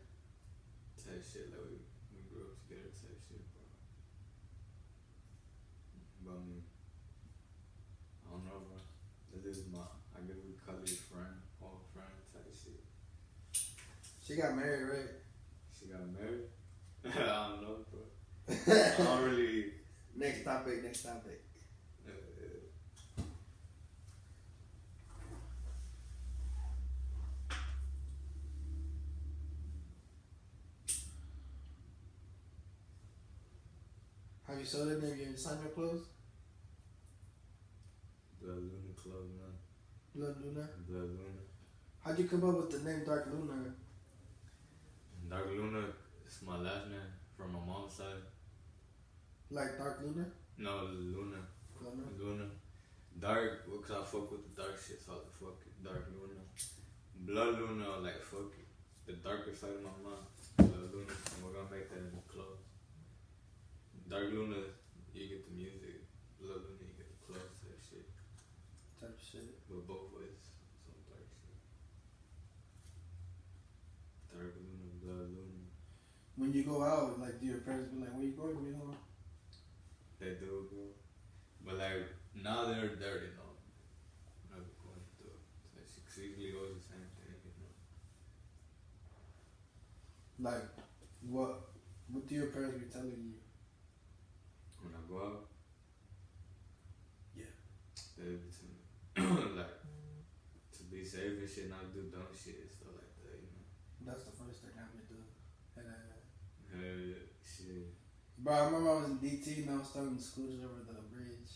Type shit, like we grew up together type shit, bro. But I mean, I don't know, bro. This is I guess we call it friend, old friend type shit. She got married, right? She got married? I don't know, bro. I don't really. Next topic. Have you sold it? Have you signed your clothes? Blood Luna Club, man. Blood Luna? Blood Luna. How'd you come up with the name Darkluna? Darkluna is my last name from my mom's side. Like Dark Luna? No, Luna. Luna? Luna. Dark, because I fuck with the dark shit, so I like fuck it. Dark Luna. Blood Luna, like fuck it. The darker side of my mind. Blood Luna. And we're gonna make that in the club. Dark Luna, you get the music. Blood Luna, you get the clothes, that shit. Type of shit. But both ways, some dark shit. Dark Luna, Blood Luna. When you go out, like, do your parents be like, where you going? Where you going? They do, bro. But like, now they're dirty, you know. Never going to do it. It's usually always the same thing, you know. Like, what do your parents be telling you? When I go out, Yeah. they be telling me, like, to be safe and shit, not do dumb shit and stuff like that, you know. That's the first thing I would do. And Hell yeah, shit. bro, I remember I was in DT and I was throwing the scooters over the bridge.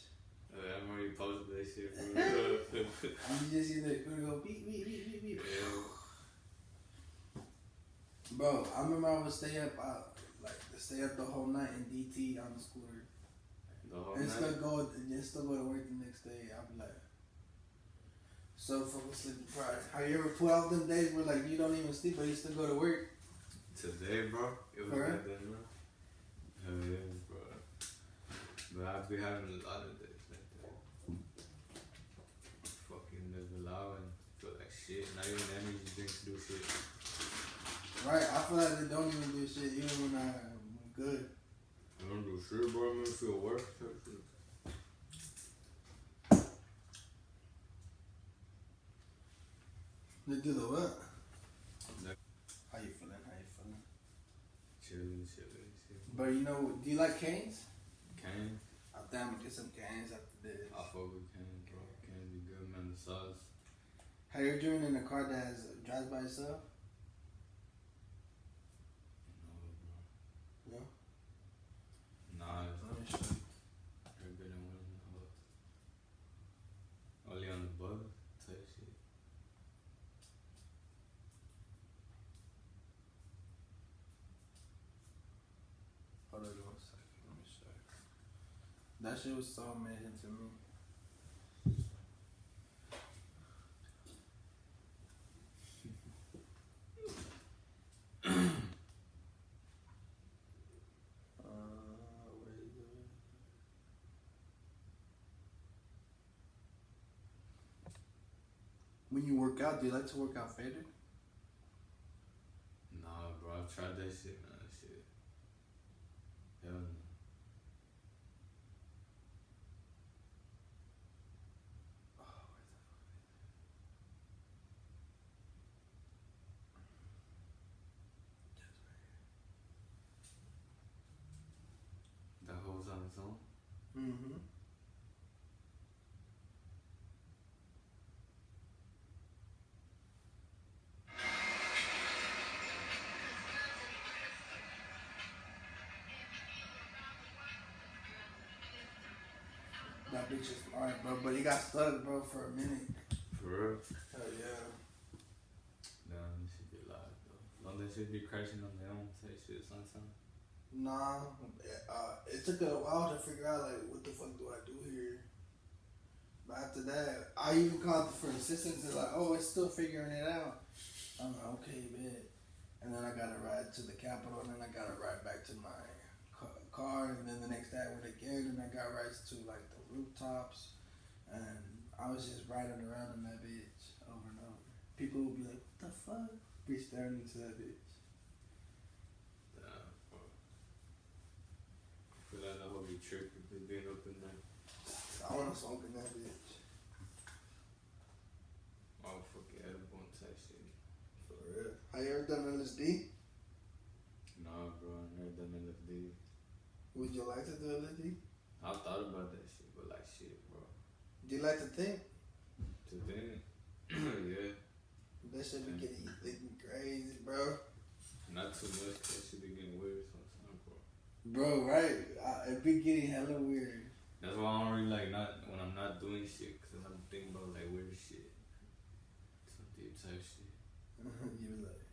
I remember you posted that shit, bro. And you just see the scooter go beep, beep, beep, beep, beep. Yeah. Bro, I remember I would stay up the whole night in DT on the scooter. The whole And night? still go to work the next day. I'd be like, so fucking sleepy deprived. Have you ever pulled out them days where like you don't even sleep but you still go to work? Today, bro, it was For like that, bro. Hell yeah, bro. But I've been having a lot of days like that. Fucking live loud and feel like shit. Not even energy drinks do shit. Right, I feel like they don't even do shit even when I'm good. I don't do shit, bro. I mean, feel worse. Type shit. They do the what? Like, How you feeling? chilling. But you know, do you like canes? Cane? I think I'm gonna get some canes after this. I fuck with cane, bro. Cane be good, man. The sauce. Have you ever driven in a car that drives by itself? No, bro. No? Nah, Let me show you. never been in one. Only on the bus type shit. Hold on 1 second. Let me show you. That shit was so amazing to me. Where is it? When you work out, do you like to work out faded? Nah, bro. I've tried that shit, man. That shit. Hell no. Oh, where's that fucking? Just right That hoes on its own. here. Mm-hmm. bitch is smart, bro. But he got stuck, bro, for a minute. For real? Hell yeah. Damn, this shit be live though. Don't that shit be crashing on their own type shit sometimes? Nah, it took a while to figure out like what the fuck do I do here. But after that, I even called for assistance and like, oh, it's still figuring it out. I'm like, okay, man. And then I got to ride to the Capitol, and then I got to ride back to my car, and then the next day I went again, and I got rides to like the rooftops, and I was just riding around in that bitch over and over. People would be like, what the fuck? Be staring into that bitch. Damn, bro. I feel like that would be tricky just being up in there. I want to smoke in that bitch. Oh, fucking edible and type shit. For real. Have you ever done LSD? Nah, bro, I never done LSD. Would you like to do LSD? I thought about that shit, but like shit, bro. Do you like to think? To think? Yeah. That shit be getting you thinking crazy, bro. Not too much, that shit be getting weird sometimes, bro. Bro, right? It be getting hella weird. That's why I don't really like not when I'm not doing shit, cause I'm thinking about like weird shit, some deep type shit. You're like,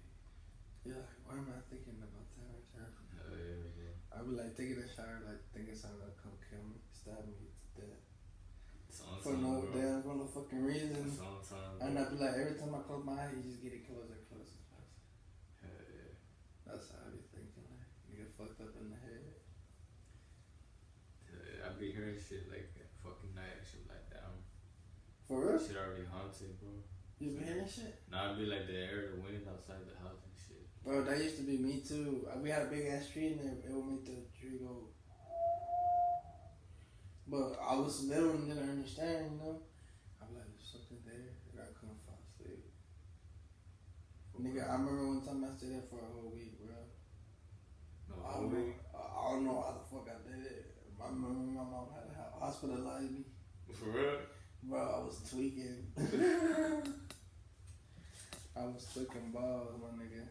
why am I thinking about that right there? Hell yeah, bro. I be like taking a shower, like thinking something will come kill me, stab me to death. Sometimes, For no bro. damn, for no fucking reason. Sometimes, And I be like, every time I close my eyes, you just get it closer, closer, closer. hell yeah. That's how I be thinking, like, you get fucked up in the head. Hell yeah. I be hearing shit like that fucking night, shit like that. For real? Shit already haunted, bro. You been hearing shit? Nah, I'd be like the air, the wind outside the house and shit. Bro, that used to be me too. We had a big ass tree in there. It would make the tree go. But I was little and didn't understand, you know. I was like, there's something there, and I couldn't fall asleep. Nigga, I remember one time I stayed there for a whole week, bro. No, I don't know how the fuck I did it. I remember my mom had to hospitalize me. For real? Bro, I was tweaking. I was tweaking balls, my nigga.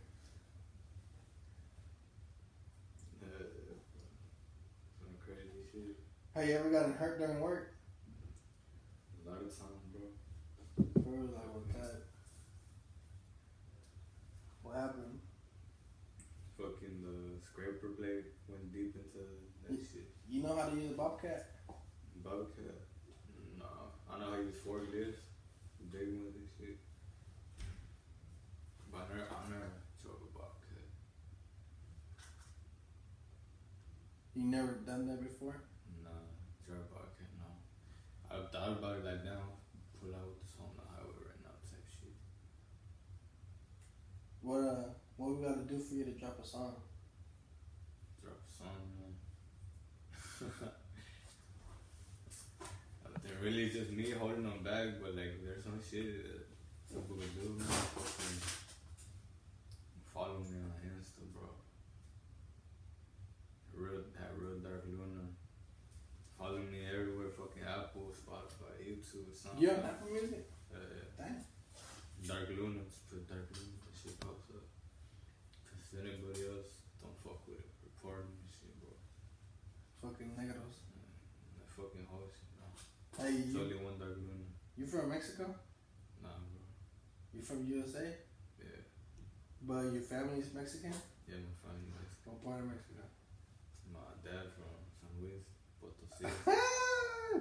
Yeah, some crazy shit. Have you ever gotten hurt during work? A lot of times, bro. Bro, like what type? What happened? Fucking the scraper blade went deep into that shit. You know how to use a bobcat? Bobcat? No. I know how to use forklifts. Big ones and shit. But I never drove a bobcat. You never done that before? Nah, drove a bobcat, no. I thought about it like now, pull out with this on the highway right now type shit. What we gotta do for you to drop a song? Drop a song, man. They're really just me holding them back, but like there's some shit that some people do, man. Fucking follow me on Insta, bro. That real Darkluna. Follow me everywhere, fucking Apple, Spotify, YouTube, something. You on Apple Music? Yeah. Damn. Darkluna, just put Darkluna, that shit pops up. Cause anybody else don't fuck with it, report me and shit, bro. Fucking negros. That fucking whole shit, no. Hey, It's only one Darkluna. You from Mexico? Nah, bro. You from USA? Yeah. But your family is Mexican? Yeah, my family Mexican. What part of Mexico? My dad from San Luis, Potosí.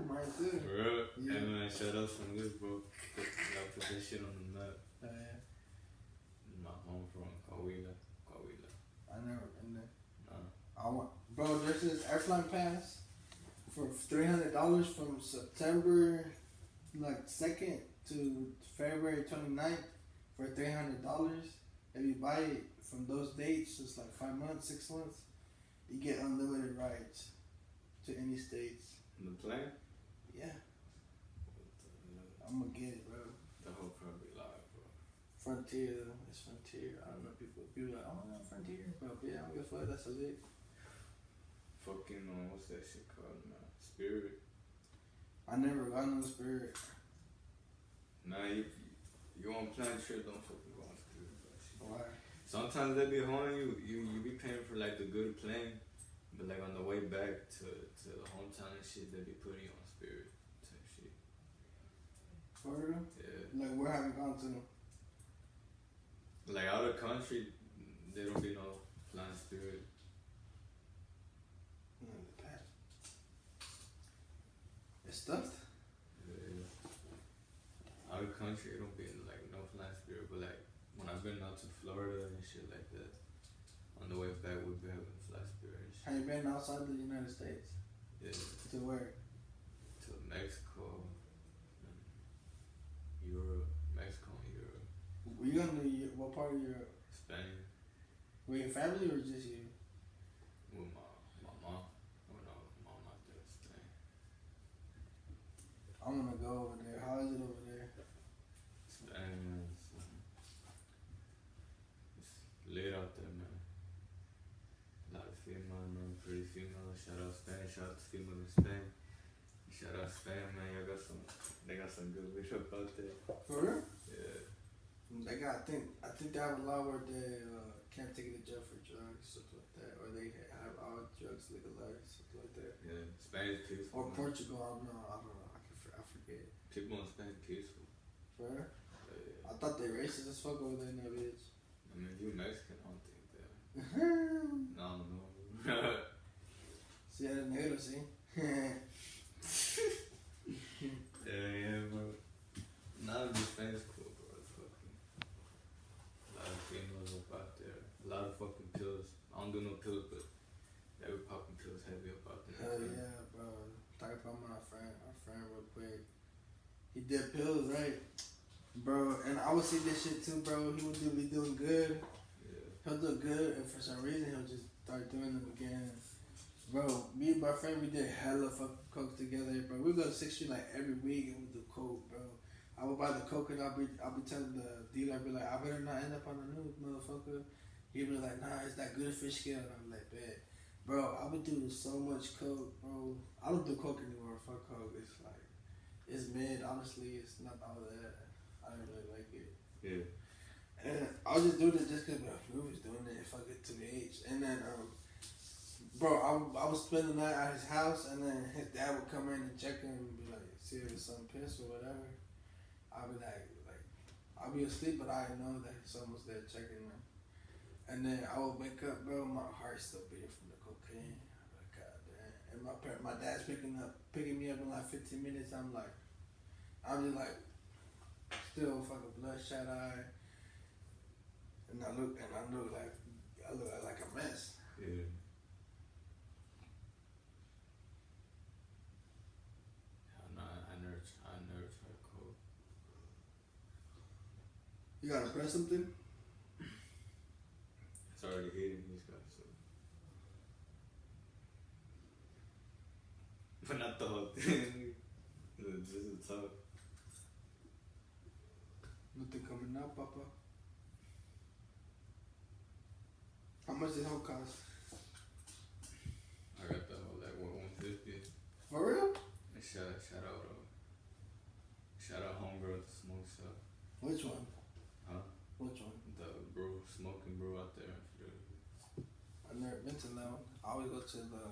Mine too. For real? Yeah. Hey man, shout out San Luis, bro. Gotta put that shit on the map. Yeah. My home from Coahuila. I never been there. Nah. Bro, there's this airplane pass for $300 from September 2nd to February 29th for $300. If you buy it from those dates, it's like 5 months, 6 months, you get unlimited rides to any states. In the plane? Yeah, I'm gonna get it, bro. The whole probably live, bro. Frontier, though. It's Frontier. I don't know, people are like, oh, no, Frontier. But yeah, I don't give a fuck, that's a lick. Fucking, what's that shit called, man? Spirit. I never got no Spirit. Nah, you on plane trip, don't fucking go on Spirit, bro. Why? Sometimes they be hauling you be paying for like the good plane, but like on the way back to the hometown and shit, they be putting you on Spirit For real? Yeah. Like, where have you gone to? Like out of country, there don't be no flying spirit. The past. It's stuffed? Yeah. Out of country, it don't be like no flying spirit, but like when I've been out to Florida and shit like that, on the way back we've been having fly spirit and shit. Have you been outside the United States? Yeah. To where? To Mexico, and Europe, Mexico and Europe. Were you going to what part of Europe? Spain. With your family or just you? With my mom. When I was mom out there in Spain. I want to go over there. How is it over there? Spain, man. It's lit out there, man. A lot of female, man. Pretty female. Shout out Spain. Shout out to female in Spain. Shout out Spain, man. Y'all got some. They got some good bishop out there. For real? Yeah. They got. I think they have a law where they can't take you to jail for drugs, something like that, or they have all drugs legalized, something like that. Yeah. Spain is peaceful. Or man. Portugal. I don't know. I forget. People in Spain peaceful. For real? Yeah. I thought they racist as fuck over there in that bitch. I mean, you Mexican, I don't think that. No, no. See, I didn't know, see? Yeah, bro. None of this Spain is cool, bro. It's fucking. A lot of females up out there. A lot of fucking pills. I don't do no pills, but they were popping pills heavy up out there. Hell yeah, bro. Talk about my friend real quick. He did pills, right? Bro, and I would see this shit too, bro. He would be doing good. Yeah. He'll do good, and for some reason, he'll just start doing them again. Bro, me and my friend, we did hella fucking coke together, bro. We go to 6th Street like every week and we do coke, bro. I would buy the coke and I'll be telling the dealer, I'll be like, I better not end up on the news, motherfucker. He'd be like, nah, it's that good fish scale. And I'm like, bet. Bro, I would do so much coke, bro. I don't do coke anymore. Fuck coke. It's like, it's mid, honestly. It's not all that. I don't really like it. Yeah. And I was just doing it just because we was doing it, fuck it, to the age. And then, bro, I was spending the night at his house, and then his dad would come in and check him and be like, see if his son pissed or whatever. I'd be like, I'd be asleep, but I know that his son was there checking him. And then I would wake up, bro, my heart's still beating from the cocaine. I'm like, God damn. And my dad's picking me up in like 15 minutes. I'm just like, still fucking bloodshot eye. And I look like a mess. Yeah. I never tried coke. You gotta press something? It's already hitting these guys, so. But not the whole thing. Just the top. Nothing coming out, Papa. How much did whole cost? I got the whole like 150. For real? And shout out homegirl at the smoke shop. Which one? Huh? Which one? The smoking brew out there. I've never been to that one. I always go to the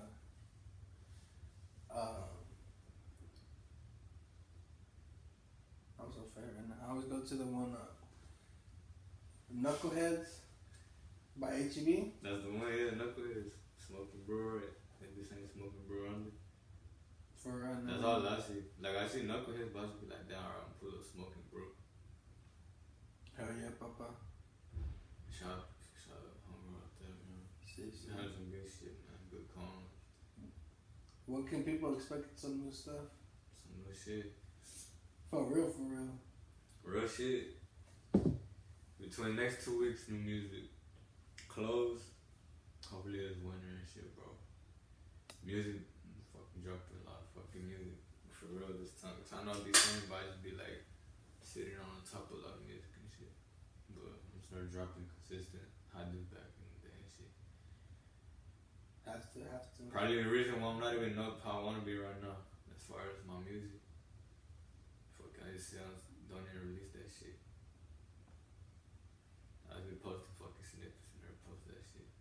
I'm so fair right now. I always go to the one Knuckleheads by HEB. That's the one, yeah, Knuckleheads. Smoking brew, right? They be saying smoking brew on it. For That's all I see. Like I see Knuckleheads, but I should be like down around pull up smoking brew. Hell yeah, Papa. Shout out homegirl out there, man. See. Had some good shit, man. Good calm. What can people expect? Some new stuff? Some new shit. For real. Real shit. Between next 2 weeks, new music. Clothes. Hopefully it's winter and shit, bro. Music, fucking dropping a lot of fucking music. For real this time. Cause I know I'll be saying, but I just be like sitting on top of a lot of music and shit. But I'm starting dropping consistent. I did back in the day and shit. Have to. Probably the reason why I'm not even up how I want to be right now, as far as my music. Fuck, I just don't even release that shit. I've been posting fucking snippets and never post that shit.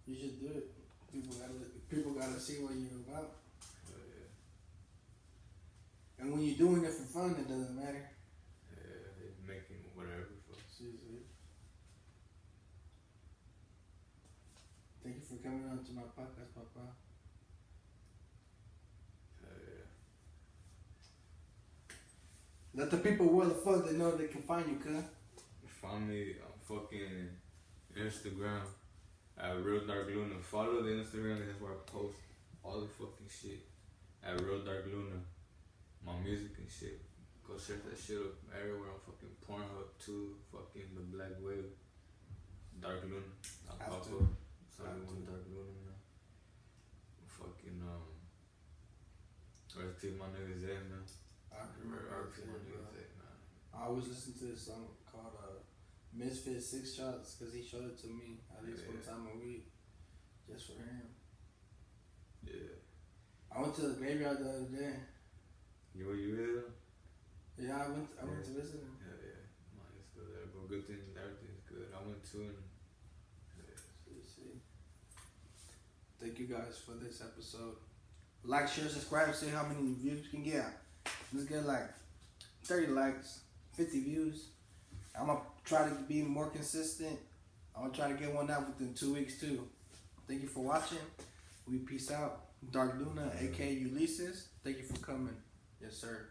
You should do it. People gotta see what you're about. But And when you're doing it for fun, it doesn't matter. Yeah, they making whatever. See. Thank you for coming on to my podcast, Papa. Yeah. Let the people where the fuck they know they can find you, cuz. Find me on fucking Instagram at Real Darkluna. Follow the Instagram, that's where I post all the fucking shit. At Real Darkluna. My music and shit. Go search that shit up everywhere on fucking Pornhub too. Fucking The Black Whale. Darkluna. I pop up. Someone Darkluna now. Fucking RT my niggas there, man. I remember RT my niggas there, man. I always listen to this song called Misfit Six Shots because he showed it to me at least one time a week. Just for him. Yeah. I went to the graveyard the other day. You visit him? Yeah, I went to visit him. Yeah. Mine is good there, but good things, everything's good. I went to and See. Thank you guys for this episode. Like, share, subscribe, see how many views we can get. Let's get like 30 likes, 50 views. I'm gonna try to be more consistent. I'm gonna try to get one out within 2 weeks too. Thank you for watching. We peace out. Darkluna, aka Ulysses. Thank you for coming. Yes, sir.